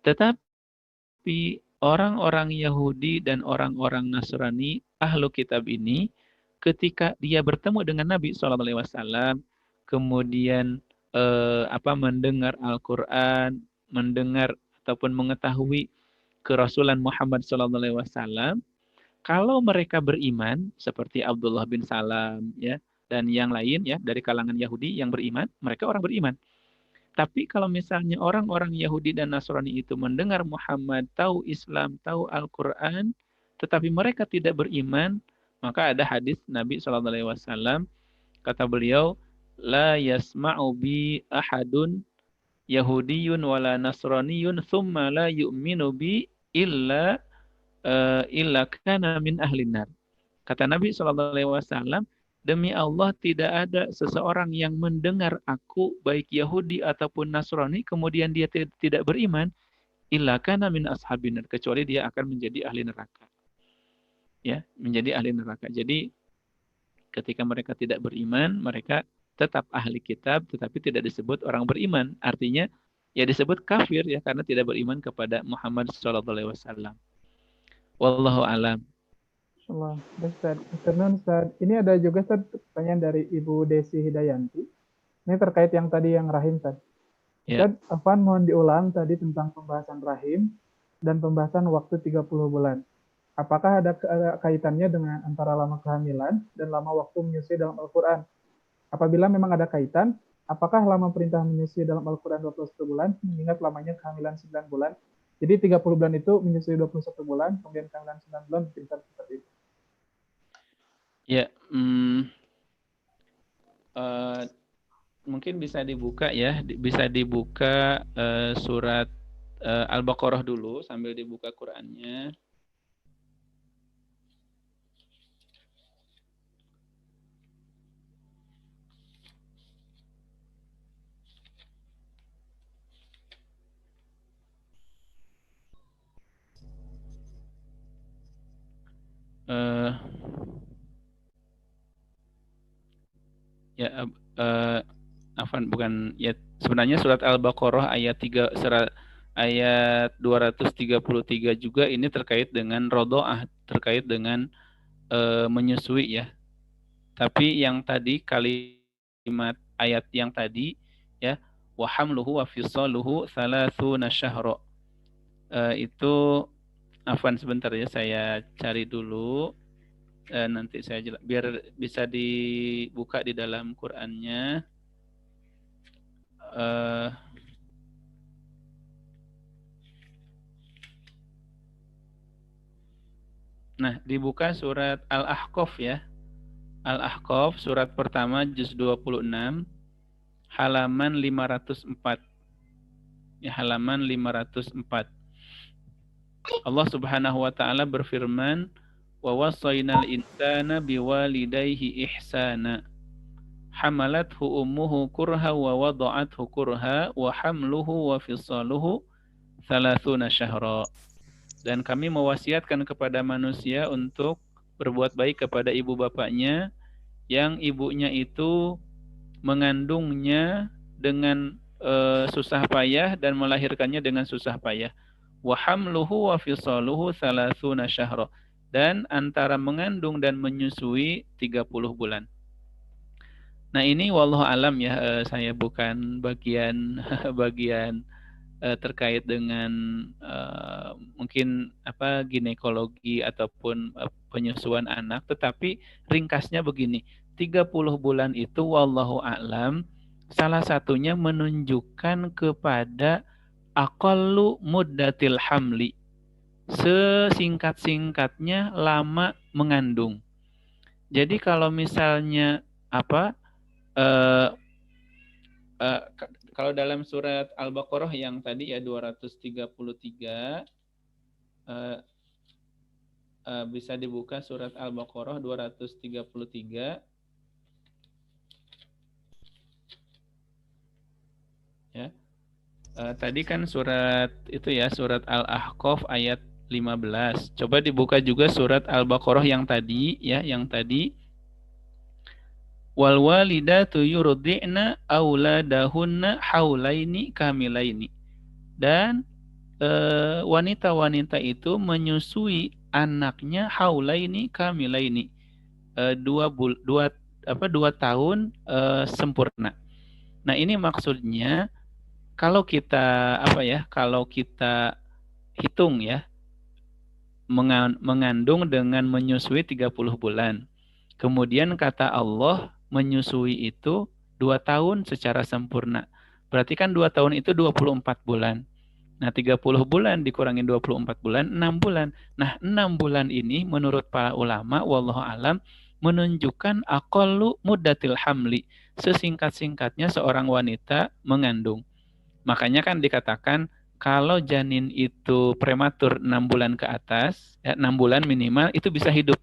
Tetapi orang-orang Yahudi dan orang-orang Nasrani, ahlu kitab ini, ketika dia bertemu dengan Nabi SAW, kemudian mendengar Al-Quran, mendengar ataupun mengetahui kerasulan Muhammad SAW, kalau mereka beriman, seperti Abdullah bin Salam, ya, dan yang lain ya dari kalangan Yahudi yang beriman, mereka orang beriman. Tapi kalau misalnya orang-orang Yahudi dan Nasrani itu mendengar Muhammad, tahu Islam, tahu Al-Quran, tetapi mereka tidak beriman, maka ada hadis Nabi SAW, kata beliau, La yasma'u bi ahadun Yahudiyun wala Nasraniyun thumma la yu'minu bi illa kana min ahlin nar. Kata Nabi SAW, demi Allah tidak ada seseorang yang mendengar aku, baik Yahudi ataupun Nasrani, kemudian dia tidak beriman, illa kana min ashabin nar, kecuali dia akan menjadi ahli neraka. Ya, menjadi ahli neraka. Jadi ketika mereka tidak beriman, mereka tetap ahli kitab, tetapi tidak disebut orang beriman. Artinya ya disebut kafir ya karena tidak beriman kepada Muhammad SAW. Wallahu alam. Allah. Ustaz, Ustaz. Ini ada juga Ustaz, pertanyaan dari Ibu Desi Hidayanti. Ini terkait yang tadi yang rahim, Ustaz. Ya. Ustaz, Afwan mohon diulang tadi tentang pembahasan rahim dan pembahasan waktu 30 bulan. Apakah ada kaitannya dengan antara lama kehamilan dan lama waktu menyusui dalam Al-Quran? Apabila memang ada kaitan, apakah lama perintah menyusui dalam Al-Quran 21 bulan, mengingat lamanya kehamilan 9 bulan? Jadi 30 bulan itu menyusui 21 bulan, kemudian kehamilan 9 bulan, seperti itu. Ya, mungkin bisa dibuka ya, bisa dibuka surat Al-Baqarah dulu sambil dibuka Qurannya. Afan bukan ya, sebenarnya surat Al-Baqarah ayat 233 juga ini terkait dengan rodoah, terkait dengan menyusui ya. Tapi yang tadi kalimat ayat yang tadi ya, wa hamluhu wa fisaluhu 30 syahra. Itu Afan sebentar ya, saya cari dulu. Nanti saya jelas biar bisa dibuka di dalam Qur'annya. Nah, dibuka surat Al-Ahqaf ya. Al-Ahqaf surat pertama juz 26 halaman 504. Ya, halaman 504. Allah Subhanahu wa taala berfirman, "Wa wasainal insana biwalidayhi ihsana. Hamalathu ummuhu kurha wa wada'athu kurha wa hamluhu wa fisaluhu 30 syahra." Dan kami mewasiatkan kepada manusia untuk berbuat baik kepada ibu bapaknya yang ibunya itu mengandungnya dengan susah payah dan melahirkannya dengan susah payah. Wa hamluhu wa fisaluhu 30 syahra. Dan antara mengandung dan menyusui 30 bulan. Nah, ini wallahu alam ya, saya bukan bagian terkait dengan mungkin ginekologi ataupun penyusuan anak, tetapi ringkasnya begini, 30 bulan itu wallahu a'lam salah satunya menunjukkan kepada aqallu muddatil hamli, sesingkat-singkatnya lama mengandung. Jadi kalau misalnya eh, kalau dalam surat Al-Baqarah yang tadi ya 233 bisa dibuka surat Al-Baqarah 233 ya. Tadi kan surat itu ya, surat Al-Ahqaf ayat 15. Coba dibuka juga surat Al-Baqarah yang tadi ya, yang tadi wal walidatu yurdi'na auladahunna haulaini kamilaini. Dan wanita-wanita itu menyusui anaknya haulaini kamilaini. 2 tahun sempurna. Nah, ini maksudnya kalau kita hitung ya, mengandung dengan menyusui 30 bulan. Kemudian kata Allah menyusui itu 2 tahun secara sempurna. Berarti kan 2 tahun itu 24 bulan. Nah, 30 bulan dikurangin 24 bulan, 6 bulan. Nah, 6 bulan ini menurut para ulama, wallahu alam, menunjukkan aqallu muddatil hamli, sesingkat-singkatnya seorang wanita mengandung. Makanya kan dikatakan kalau janin itu prematur 6 bulan ke atas, 6 bulan minimal, itu bisa hidup.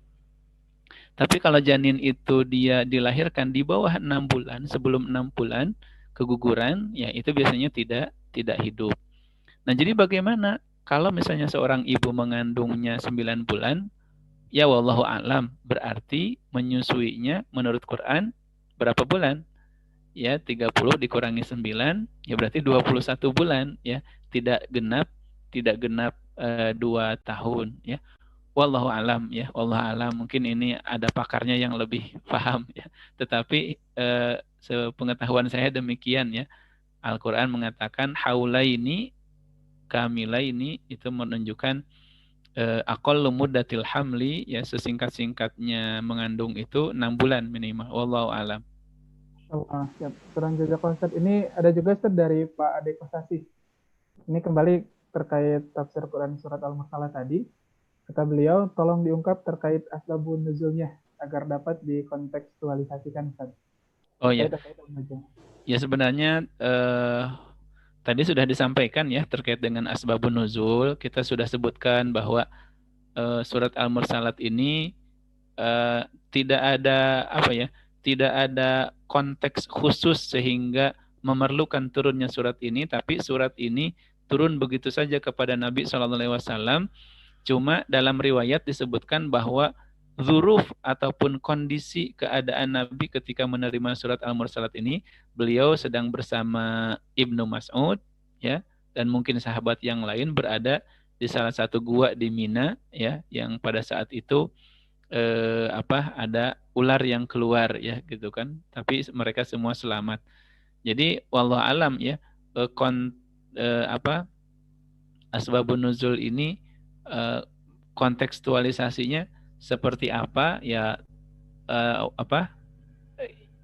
Tapi kalau janin itu dia dilahirkan di bawah 6 bulan, sebelum 6 bulan keguguran, ya itu biasanya tidak hidup. Nah, jadi bagaimana kalau misalnya seorang ibu mengandungnya 9 bulan, ya wallahu a'lam, berarti menyusuinya menurut Quran berapa bulan? Ya, 30 dikurangi 9, ya berarti 21 bulan ya, tidak genap 2 tahun ya. Wallahu alam ya, wallahu alam, mungkin ini ada pakarnya yang lebih paham ya. Tetapi sepengetahuan saya demikian ya. Al-Qur'an mengatakan haulaini kamilaini, itu menunjukkan aqallu muddatil hamli ya, sesingkat-singkatnya mengandung itu 6 bulan minimal. Wallahu alam. Siap. Kurang jazakallah Ustaz. Ini ada juga Ustaz dari Pak Ade Kosasi. Ini kembali terkait tafsir Quran surat Al-Mursalah tadi. Kata beliau, tolong diungkap terkait asbabun nuzulnya agar dapat dikontekstualisasikan Ustaz. Oh ya. Ya sebenarnya tadi sudah disampaikan ya terkait dengan asbabun nuzul. Kita sudah sebutkan bahwa surat Al-Mursalat ini tidak ada konteks khusus sehingga memerlukan turunnya surat ini, tapi surat ini turun begitu saja kepada Nabi SAW. Cuma dalam riwayat disebutkan bahwa zuruf ataupun kondisi keadaan Nabi ketika menerima surat Al-Mursalat ini, beliau sedang bersama Ibnu Mas'ud ya, dan mungkin sahabat yang lain berada di salah satu gua di Mina ya, yang pada saat itu ada ular yang keluar ya gitu kan, tapi mereka semua selamat. Jadi wallahu alam ya, asbabun nuzul ini kontekstualisasinya seperti apa ya,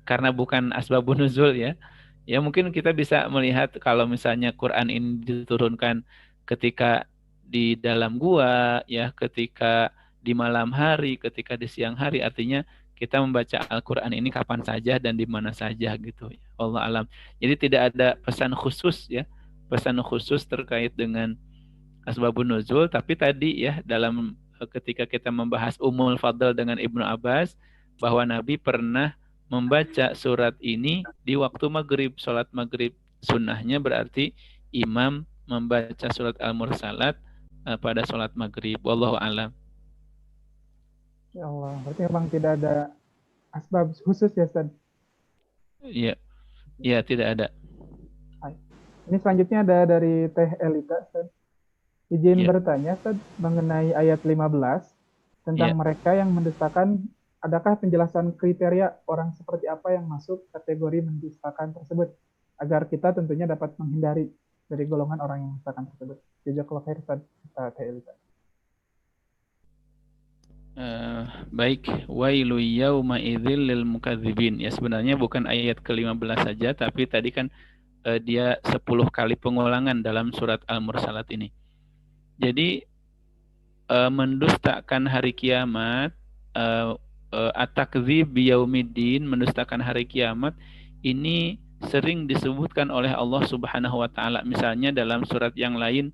karena bukan asbabun nuzul ya. Ya mungkin kita bisa melihat kalau misalnya Quran ini diturunkan ketika di dalam gua ya, ketika di malam hari, ketika di siang hari, artinya kita membaca Al-Quran ini kapan saja dan di mana saja gitu ya. Allah alam. Jadi tidak ada pesan khusus ya, pesan khusus terkait dengan asbabun nuzul, tapi tadi ya dalam ketika kita membahas Ummul Fadl dengan Ibnu Abbas, bahwa Nabi pernah membaca surat ini di waktu maghrib, sholat maghrib. Sunnahnya berarti imam membaca surat Al-Mursalat pada sholat maghrib. Wallahu a'lam. Ya Allah, berarti memang tidak ada asbab khusus ya Ustaz? Iya, tidak ada. Ini selanjutnya ada dari Teh Elita Ustaz. Izin bertanya Ustaz mengenai ayat 15 tentang mereka yang mendustakan. Adakah penjelasan kriteria orang seperti apa yang masuk kategori mendustakan tersebut agar kita tentunya dapat menghindari dari golongan orang yang mendustakan tersebut. Jazakallahu khair Ustaz. Baik, wailu yauma idzil lil mukadzibin. Ya sebenarnya bukan ayat ke-15 saja, tapi tadi kan dia 10 kali pengulangan dalam surat Al-Mursalat ini. Jadi mendustakan hari kiamat, at-takdzib biyaumiddin, mendustakan hari kiamat ini sering disebutkan oleh Allah Subhanahu wa taala. Misalnya dalam surat yang lain,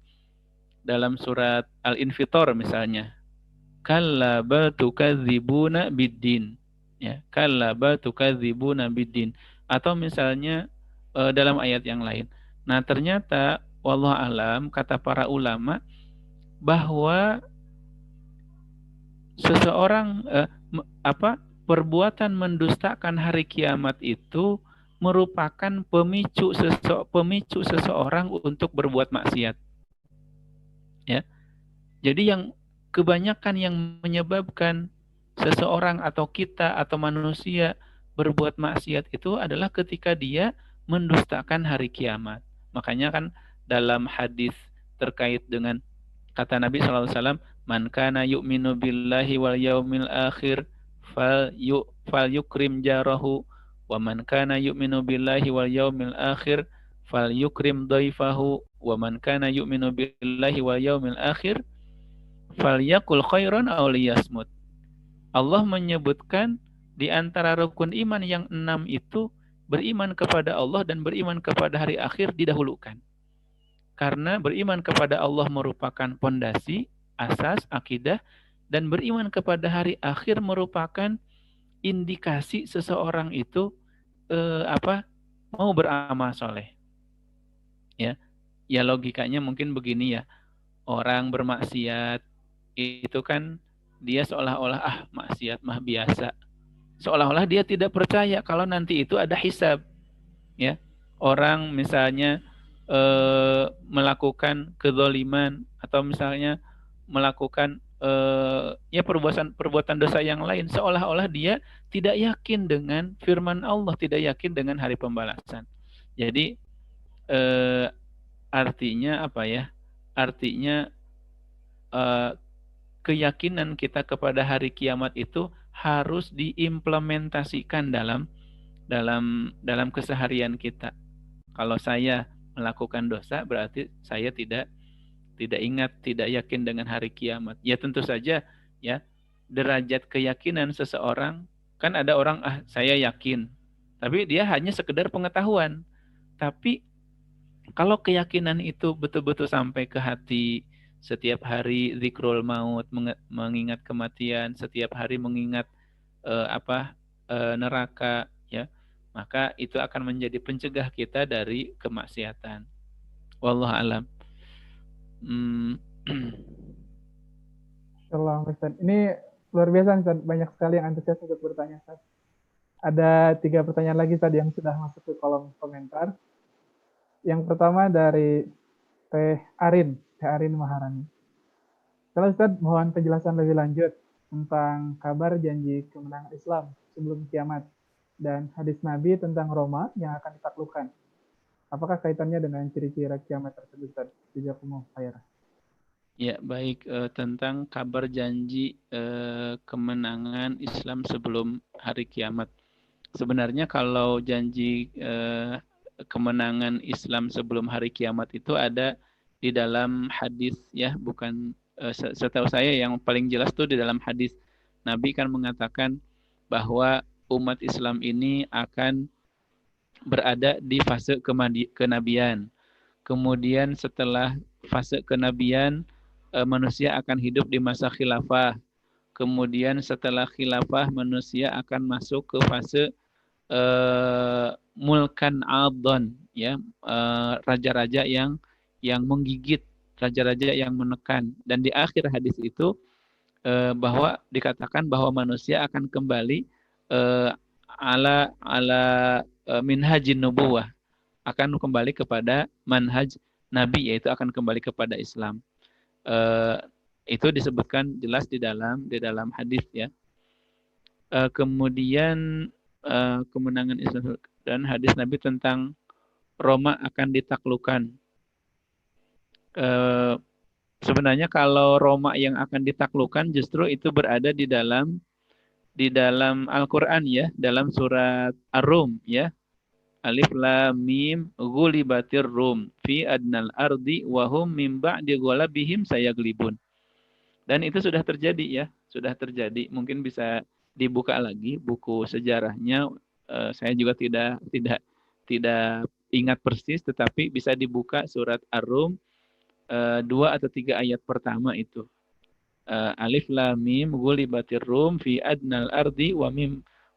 dalam surat Al-Infitor misalnya. Kalla bal tukadzibuna biddin. Ya, kalla bal tukadzibuna biddin. Atau misalnya dalam ayat yang lain. Nah, ternyata wallahu alam kata para ulama bahwa seseorang perbuatan mendustakan hari kiamat itu merupakan pemicu seseorang untuk berbuat maksiat. Ya. Jadi yang kebanyakan yang menyebabkan seseorang atau kita atau manusia berbuat maksiat itu adalah ketika dia mendustakan hari kiamat. Makanya kan dalam hadis terkait dengan kata Nabi SAW, man kana yu'minu billahi wal yaumil akhir fal yukrim jarahu wa man kana yu'minu billahi wal yaumil akhir fal yukrim dhaifahu wa man kana yu'minu billahi wal yaumil akhir falyakul khairan aw liyasmut. Allah menyebutkan di antara rukun iman yang 6 itu beriman kepada Allah dan beriman kepada hari akhir didahulukan. Karena beriman kepada Allah merupakan pondasi, asas, akidah, dan beriman kepada hari akhir merupakan indikasi seseorang itu mau beramal soleh. Ya logikanya mungkin begini ya, orang bermaksiat itu kan dia seolah-olah maksiat mah biasa. Seolah-olah dia tidak percaya kalau nanti itu ada hisab. Ya. Orang misalnya melakukan kezaliman atau misalnya melakukan perbuatan dosa yang lain, seolah-olah dia tidak yakin dengan firman Allah, tidak yakin dengan hari pembalasan. Jadi artinya apa ya? Artinya keyakinan kita kepada hari kiamat itu harus diimplementasikan dalam keseharian kita. Kalau saya melakukan dosa berarti saya tidak ingat, tidak yakin dengan hari kiamat. Ya tentu saja ya, derajat keyakinan seseorang, kan ada orang saya yakin, tapi dia hanya sekedar pengetahuan. Tapi kalau keyakinan itu betul-betul sampai ke hati, setiap hari zikrul maut, mengingat kematian, setiap hari mengingat neraka, ya, maka itu akan menjadi pencegah kita dari kemaksiatan. Wallahu alam. Ustaz. Ini luar biasa Ustaz, banyak sekali yang antusias untuk bertanya Ustaz. Ada 3 pertanyaan lagi Ustaz yang sudah masuk ke kolom komentar. Yang pertama dari Teh Arin Maharani. Kalau Ustaz, mohon penjelasan lebih lanjut tentang kabar janji kemenangan Islam sebelum kiamat dan hadis Nabi tentang Roma yang akan ditaklukkan. Apakah kaitannya dengan ciri-ciri kiamat tersebut, Ustaz? Jazakumullah khair. Ya, baik, tentang kabar janji kemenangan Islam sebelum hari kiamat. Sebenarnya kalau janji kemenangan Islam sebelum hari kiamat itu ada di dalam hadis, ya, bukan setahu saya yang paling jelas tuh di dalam hadis. Nabi kan mengatakan bahwa umat Islam ini akan berada di fase kenabian. Kemudian setelah fase kenabian, manusia akan hidup di masa khilafah. Kemudian setelah khilafah, manusia akan masuk ke fase mulkan adon, ya, raja-raja yang menggigit, raja-raja yang menekan. Dan di akhir hadis itu bahwa dikatakan bahwa manusia akan kembali ala minhajin nubuwah, akan kembali kepada manhaj Nabi, yaitu akan kembali kepada Islam. Itu disebutkan jelas di dalam hadis, ya. Kemudian kemenangan Islam dan hadis Nabi tentang Roma akan ditaklukkan. Eh, sebenarnya kalau Roma yang akan ditaklukkan justru itu berada di dalam Al-Qur'an ya, dalam surat Ar-Rum ya. Alif lam mim ghulibatir rum fi adnal ardi wa hum min ba'di ghalabihim sayaglibun. Dan itu sudah terjadi ya, sudah terjadi. Mungkin bisa dibuka lagi buku sejarahnya. Saya juga tidak ingat persis, tetapi bisa dibuka surat Ar-Rum 2 atau 3 ayat pertama itu. Alif lam mim ghulibatir rum fi adnal ardi wa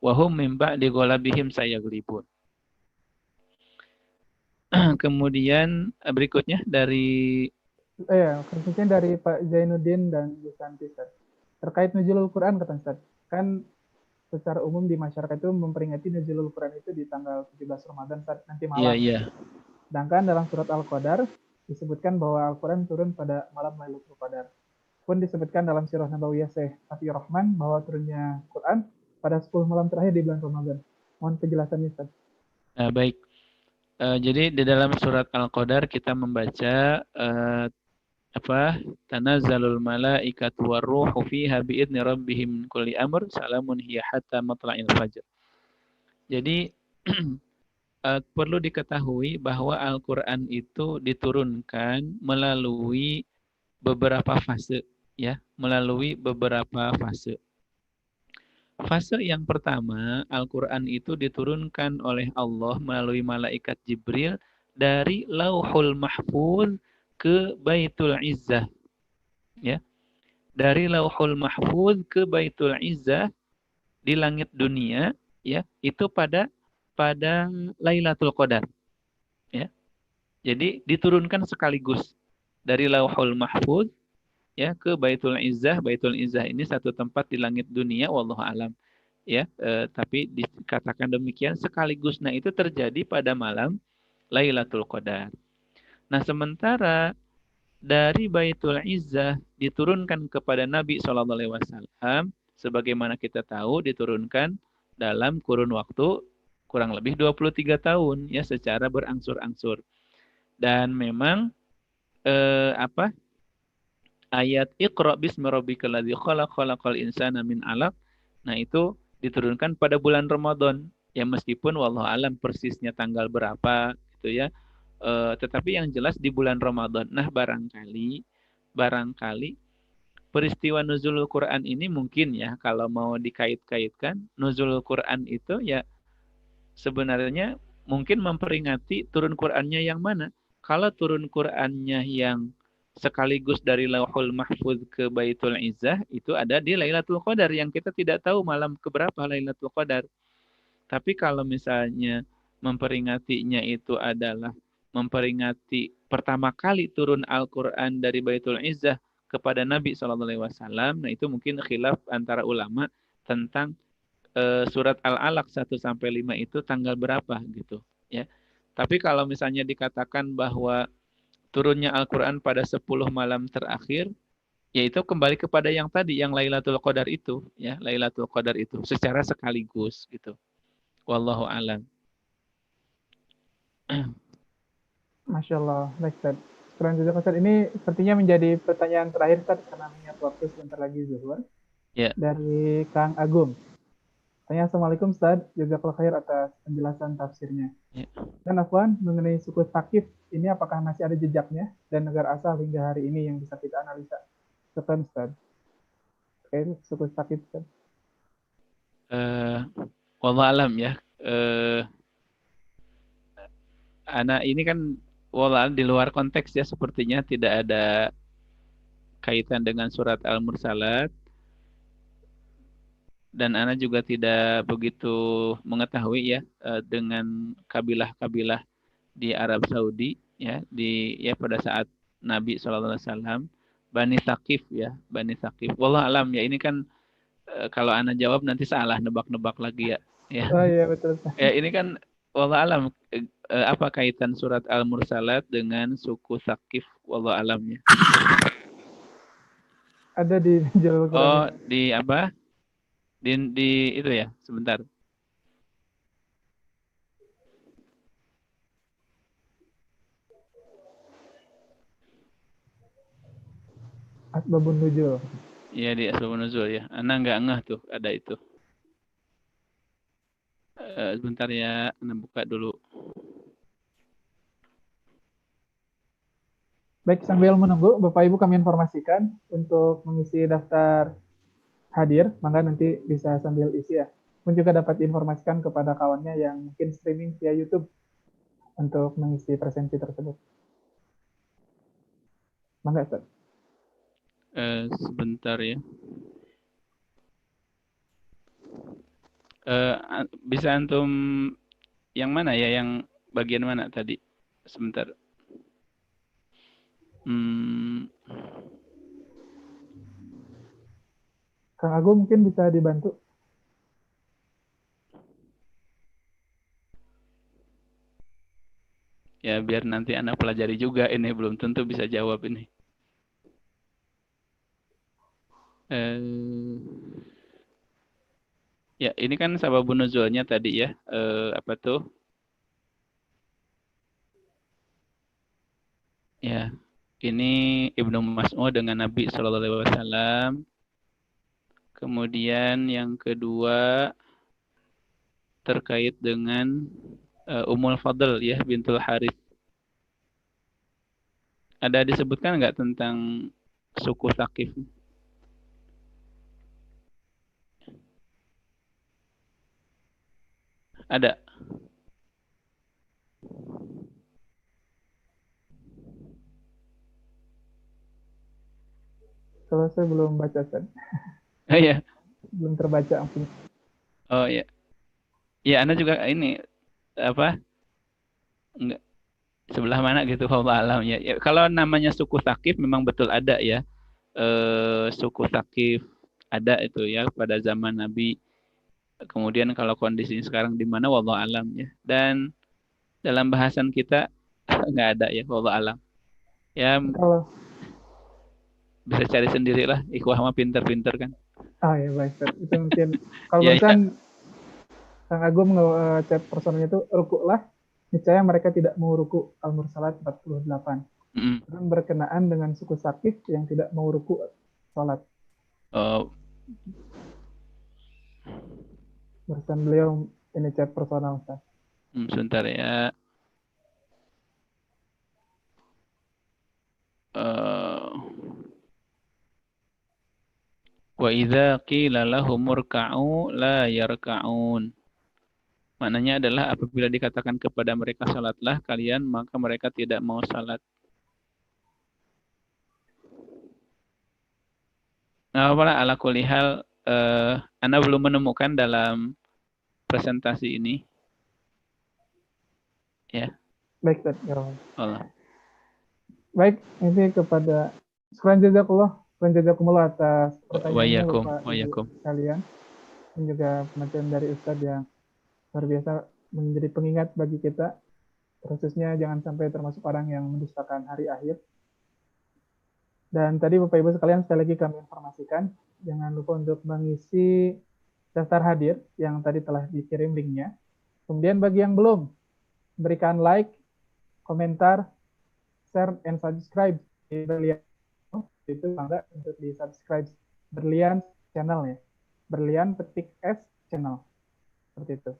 hum min ba'di ghalabihim sayaglibun. Kemudian berikutnya dari Khususnya dari Pak Zainuddin dan Gusanti, Ustaz. Terkait nuzulul Quran, kata Ustaz. Kan secara umum di masyarakat itu memperingati nuzulul Quran itu di tanggal 17 Ramadan, Ustaz, nanti iya malam. iya Sedangkan dalam surat Al-Qadar disebutkan bahwa Al-Quran turun pada malam Lailatul Qadar. Pun disebutkan dalam Sirah Nabawiyah Syekh Safi Rahman bahwa turunnya Quran pada 10 malam terakhir di bulan Ramadan. Mohon penjelasannya, Ustaz. baik. Jadi di dalam surat Al-Qadar kita membaca tanazzalul malaikatu warruhu fiha biidzni rabbihim min kulli amr salamun hiya hatta matla'il fajr. Jadi perlu diketahui bahwa Al-Qur'an itu diturunkan melalui beberapa fase ya, melalui beberapa fase. Fase yang pertama, Al-Quran itu diturunkan oleh Allah melalui malaikat Jibril dari Lauhul Mahfuz ke Baitul Izzah. Ya. Dari Lauhul Mahfuz ke Baitul Izzah di langit dunia, ya, itu pada Lailatul Qadar. Ya. Jadi diturunkan sekaligus dari Lauhul Mahfuz ya ke Baitul Izzah. Baitul Izzah ini satu tempat di langit dunia, wallahu alam. Ya, tapi dikatakan demikian sekaligus. Nah, itu terjadi pada malam Lailatul Qadar. Nah, sementara dari Baitul Izzah diturunkan kepada Nabi SAW, sebagaimana kita tahu diturunkan dalam kurun waktu kurang lebih 23 tahun ya secara berangsur-angsur. Dan memang ayat Iqra bismi rabbikal ladzi khalaq khalaqal insana min 'alaq. Nah, itu diturunkan pada bulan Ramadan. Ya meskipun wallahu alam persisnya tanggal berapa gitu ya. Tetapi yang jelas di bulan Ramadan. Nah, barangkali peristiwa nuzulul Quran ini mungkin ya kalau mau dikait-kaitkan nuzulul Quran itu ya sebenarnya mungkin memperingati turun Qurannya yang mana. Kalau turun Qurannya yang sekaligus dari Lauhul Mahfuz ke Baitul Izzah itu ada di Lailatul Qadar yang kita tidak tahu malam keberapa Lailatul Qadar. Tapi kalau misalnya memperingatinya itu adalah memperingati pertama kali turun Al-Qur'an dari Baitul Izzah kepada Nabi SAW, nah itu mungkin khilaf antara ulama tentang surat Al-Alaq 1-5 itu tanggal berapa gitu ya. Tapi kalau misalnya dikatakan bahwa turunnya Al-Quran pada 10 malam terakhir, yaitu kembali kepada yang tadi, yang Lailatul Qadar itu, ya, Lailatul Qadar itu secara sekaligus gitu. Wallahu alam. Masya Allah. Baik, Ustaz. Sekarang juga, Ustaz. Ini sepertinya menjadi pertanyaan terakhir, Ustaz, karena mengingat waktu sebentar lagi zuhur. Ya. Dari Kang Agung. Tanya, Assalamualaikum, Ustaz. Jazakallah khair atas penjelasan tafsirnya. Ya. Dan Afwan, mengenai suku Thaqif, ini apakah masih ada jejaknya dan negara asal hingga hari ini yang bisa kita analisa? Sekian, Ustaz. Terkait suku Thaqif, Ustaz. Wallahu alam ya. Anak ini kan wallahu di luar konteks ya, sepertinya tidak ada kaitan dengan surat Al-Mursalat. Dan Ana juga tidak begitu mengetahui ya dengan kabilah-kabilah di Arab Saudi ya pada saat Nabi SAW Bani Thaqif ya, Bani Thaqif. Wallah alam ya, ini kan kalau Ana jawab nanti salah, nebak-nebak lagi ya. Oh iya betul. Ya ini kan wallah alam apa kaitan surat Al-Mursalat dengan suku Thaqif, wallah alamnya. Ada di jalur Quran. Oh, di apa? Di itu ya, sebentar. Asbabun nuzul. Iya di asbabun nuzul ya. Ana nggak ngeh tuh ada itu. Sebentar ya, Ana buka dulu. Baik, sambil menunggu, Bapak Ibu kami informasikan untuk mengisi daftar hadir, maka nanti bisa sambil isi ya. Pun juga dapat diinformasikan kepada kawannya yang mungkin streaming via YouTube untuk mengisi presensi tersebut. Mangga, Ustaz. Sebentar ya. Bisa antum yang mana ya? Yang bagian mana tadi? Sebentar. Kang Agung mungkin bisa dibantu. Ya biar nanti anak pelajari juga ini belum tentu bisa jawab ini. Ya ini kan sababun nuzulnya tadi ya. Apa tuh? Ya ini Ibnu Mas'ud dengan Nabi SAW. Kemudian yang kedua terkait dengan Ummul Fadl ya bintul Harith. Ada disebutkan nggak tentang suku Thaqif? Ada. Kalau saya belum baca, Ustaz. Oh ya. Belum terbaca mungkin. Oh ya. Ya, Anda juga ini apa? Enggak sebelah mana gitu wallahu alam ya. Ya. Kalau namanya suku Thaqif memang betul ada ya. Suku Thaqif ada itu ya pada zaman Nabi. Kemudian kalau kondisinya sekarang di mana wallahu alam ya. Dan dalam bahasan kita nggak ada ya wallahu alam. Ya Kalau bisa cari sendiri lah. Ikhwah mah pinter-pinter kan. ya baik, Ustaz. Itu mungkin kalau Ya, barusan Kang Agung chat personalnya itu rukuklah, niscaya mereka tidak mau ruku Al-Mursalat 48. Dan berkenaan dengan suku Thaqif yang tidak mau ruku salat. Barusan beliau ini chat personal, Ustaz. Sebentar ya. Wa idza qila lahum urka'u la yarka'un. Maknanya adalah apabila dikatakan kepada mereka salatlah kalian, maka mereka tidak mau salat. Nah, apalah ala kulli hal Anda belum menemukan dalam presentasi ini. Ya. Baik, Ustaz. Allah. Baik, ini kepada sekian jazakumullah atas pertanyaannya Bapak Ibu sekalian. Dan juga penonton dari Ustadz yang luar biasa menjadi pengingat bagi kita, khususnya jangan sampai termasuk orang yang mendustakan hari akhir. Dan tadi Bapak Ibu sekalian, sekali lagi kami informasikan, jangan lupa untuk mengisi daftar hadir yang tadi telah dikirim linknya. Kemudian bagi yang belum, berikan like, komentar, share, and subscribe di Berlian. Itu bangga untuk di subscribe Berlian channel ya. Berlian petik S channel. Seperti itu.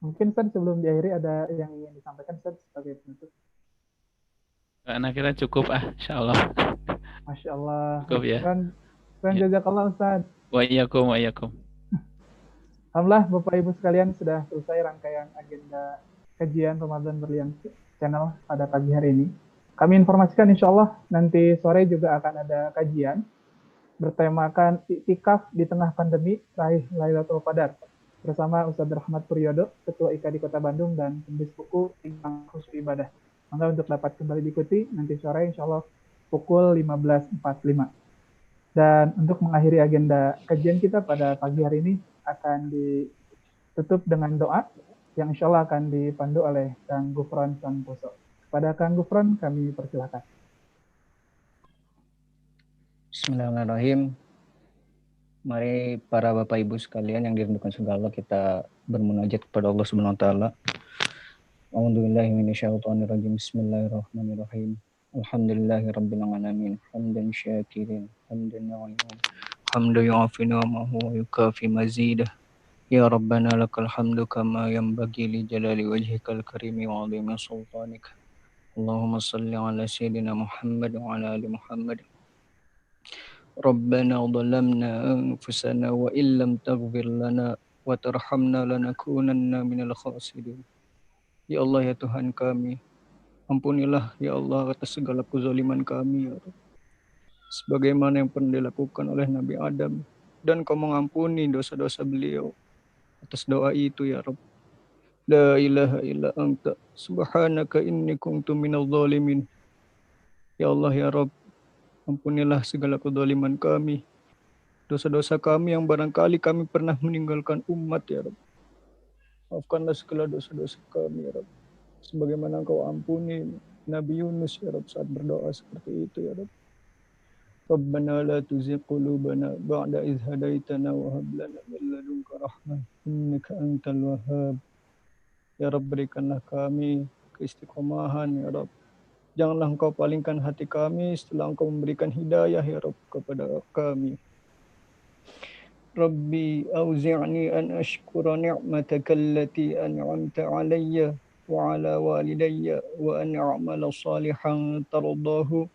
Mungkin Ustaz sebelum diakhiri ada yang ingin disampaikan Ustaz sebagai penutup. Anak kira cukup insya Allah. Masya Allah. Cukup ya. Kan jazakallah Ustaz. Wa iyyakum. Alhamdulillah Bapak Ibu sekalian sudah selesai rangkaian agenda kajian Ramadan Berlian channel pada pagi hari ini. Kami informasikan insya Allah nanti sore juga akan ada kajian bertemakan iktikaf di tengah pandemi raih Lailatul Qadar bersama Ustadz Rahmat Puryodo, Ketua IKA di Kota Bandung dan Pembis Buku Timbang Khusus Ibadah. Maka untuk dapat kembali diikuti nanti sore insya Allah pukul 15.45. Dan untuk mengakhiri agenda kajian kita pada pagi hari ini akan ditutup dengan doa yang insya Allah akan dipandu oleh Kang Gufron Santoso. Kepada Kang Gufron kami persilakan. Bismillahirrahmanirrahim. Mari para Bapak Ibu sekalian yang dirindukan surga Allah, kita bermunajat kepada Allah Subhanahu wa taala. A'udzubillahi minasyaitonirrajim. Bismillahirrahmanirrahim. Alhamdulillahi rabbil alamin. Hamdan syakirin, hamdan na'iman. Hamdan yu'afi ni'amahu wa yukafi mazidah. Ya Rabbana lakal hamdu kama yanbaghi li jalali wajhikal karimi wa 'azimi sultanik. Allahumma salli ala sayyidina Muhammad wa ala ali Muhammad. Rabbana dhalamna anfusana wa illam taghfir lana wa tarhamna lanakunanna minal khasirin. Ya Allah ya Tuhan kami, ampunilah ya Allah atas segala kezaliman kami ya Rabb. Sebagaimana yang pernah dilakukan oleh Nabi Adam, dan Kau mengampuni dosa-dosa beliau atas doa itu ya Rabb. La ilaha illa anta subhanaka inni kuntu minadh dhalimin. Ya Allah ya Rabb, ampunilah segala kezaliman kami, dosa-dosa kami yang barangkali kami pernah meninggalkan umat ya Rabb. Maafkanlah segala dosa-dosa kami ya Rabb, sebagaimana Engkau ampuni Nabi Yunus ya Rabb saat berdoa seperti itu ya Rabb. Rabbana la tuzigh qulubana ba'da idh hadaitana wa hab lana min ladunka rahmah innaka antal wahhab. Ya Rabb, berikanlah kami keistiqomahan ya Rabb. Janganlah Engkau palingkan hati kami setelah Engkau memberikan hidayah ya Rabb kepada kami. Rabbi auzi'ni an ashkura ni'mataka allati an'amta 'alayya wa 'ala walidayya wa an a'mala salihan tardahu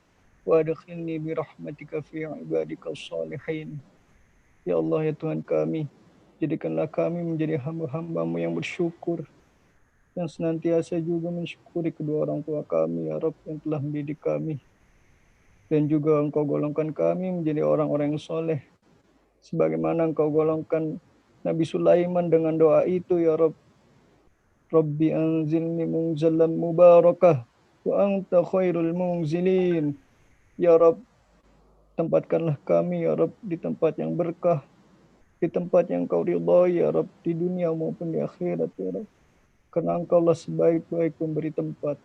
wa adkhilni bi rahmatika fi ibadika salihin. Ya Allah ya Tuhan kami, jadikanlah kami menjadi hamba-hamba-Mu yang bersyukur, yang senantiasa juga mensyukuri kedua orang tua kami ya Rabb yang telah mendidik kami, dan juga Engkau golongkan kami menjadi orang-orang yang soleh sebagaimana Engkau golongkan Nabi Sulaiman dengan doa itu ya Rabb. Rabbi anzilni munzalan mubarakah wa anta khairul munzilin. Ya Rabb, tempatkanlah kami ya Rabb di tempat yang berkah, di tempat yang Kau ridhai ya Rabb, di dunia maupun di akhirat ya Rabb. Karena Engkaulah sebaik-baik pemberi tempat.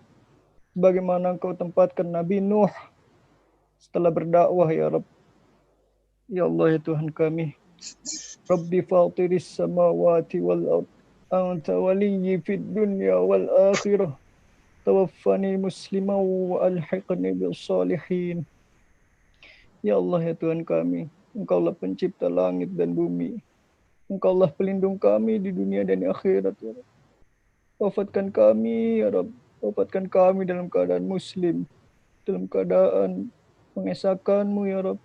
Bagaimana Engkau tempatkan Nabi Nuh setelah berdakwah ya Rabb. Ya Allah ya Tuhan kami, Rabbi fatiris samawati wal ard, anta waliyyi fid dunya wal akhirah, tawaffani musliman wa alhiqni bis salihin. Ya Allah ya Tuhan kami, Engkaulah pencipta langit dan bumi. Engkaulah pelindung kami di dunia dan di akhirat ya Rabb. Wafatkan kami ya Rabb, wafatkan kami dalam keadaan muslim, dalam keadaan mengesahkan-Mu ya Rabb.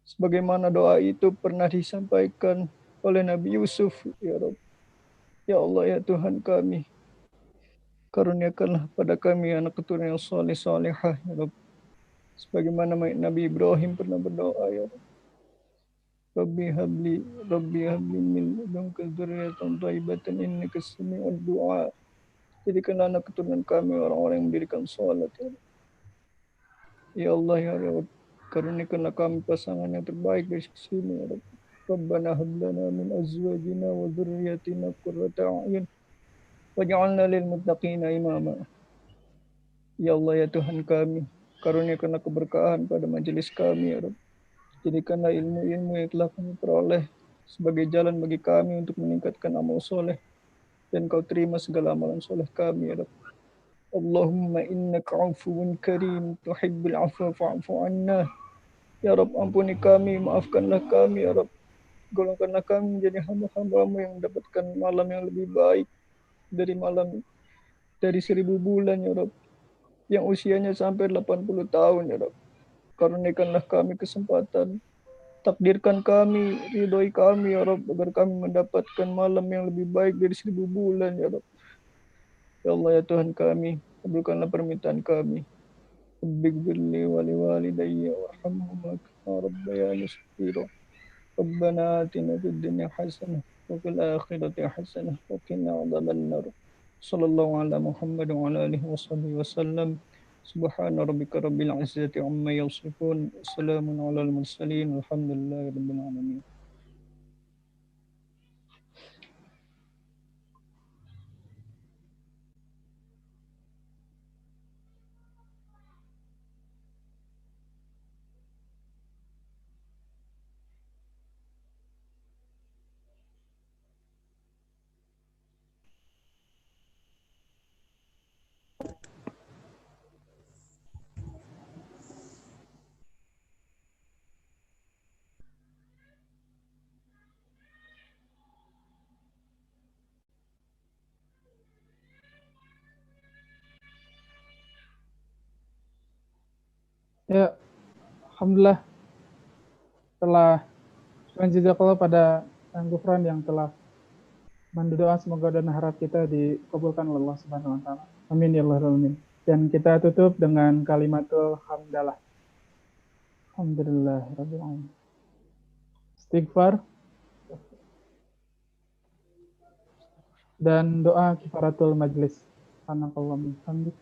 Sebagaimana doa itu pernah disampaikan oleh Nabi Yusuf ya Rabb. Ya Allah ya Tuhan kami, karuniakanlah pada kami anak keturunan yang saleh salihah ya Rabb. Sebagaimana Nabi Ibrahim pernah berdoa ya Rabb. Rabbi habli min ladunka dzurriyyatan thayyibatan innaka sami'ud du'a. Jadikanlah anak keturunan kami orang-orang yang mendirikan salat ya Rabb. Ya Allah ya Rabb, karuniakanlah kami pasangan yang terbaik dari sisi-Mu ya Rabb. Rabbana hab lana min azwajina wa dzurriyyatina qurrata a'yun waj'alna lil muttaqina imama. Ya Allah ya Tuhan kami, karuniakanlah keberkahan pada majelis kami ya Rabb. Jadikanlah ilmu-ilmu yang telah kami peroleh sebagai jalan bagi kami untuk meningkatkan amal soleh, dan Kau terima segala amalan soleh kami ya Rabb. Allahumma innaka afuwun karim tuhibbul afwa fa'fu anna. Ya Rabb, ampuni kami, maafkanlah kami ya Rabb. Golongkanlah kami menjadi hamba-hamba-Mu yang mendapatkan malam yang lebih baik dari 1000 bulan ya Rabb, yang usianya sampai 80 tahun ya Rabb. Karuniakanlah kami kesempatan, takdirkan kami, ridhoi kami ya Rabb, agar kami mendapatkan malam yang lebih baik dari 1000 bulan ya Rabb. Ya Allah ya Tuhan kami, kabulkanlah permintaan kami. Rabbighfirli wa liwalidayya warhamhuma kama rabbayani shaghira. Rabbana atina fid dunya hasanah wa fil akhirati hasanah wa qina adzabannar. Sallallahu ala Muhammad wa ala alihi wasallam. Subhana rabbika rabbil izzati amma yasifun. Wassalamun alal mursalin. Alhamdulillahi rabbil alamin. Ya, alhamdulillah telah jazakallah pada Gufran yang telah bantu doa, semoga dan harap kita dikabulkan oleh Allah Subhanahu wa taala. Amin ya Allah alamin. Dan kita tutup dengan kalimatul hamdalah. Alhamdulillah rabbil alamin. Istighfar dan doa kifaratul majlis. Subhanakallahumma hamdik.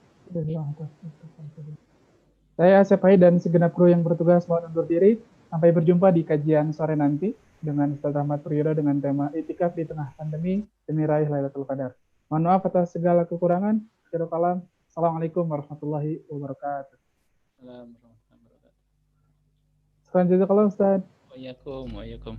Saya Asep Hai dan segenap kru yang bertugas mohon undur diri. Sampai berjumpa di kajian sore nanti dengan Ustaz Ahmad Priyodo dengan tema Itikaf di Tengah Pandemi demi raih Lailatul Qadar. Mohon maaf atas segala kekurangan. Akhirul kalam. Assalamualaikum warahmatullahi wabarakatuh. Assalamualaikum warahmatullahi wabarakatuh. Selanjutnya kalau Ustaz. Waalaikumsalam.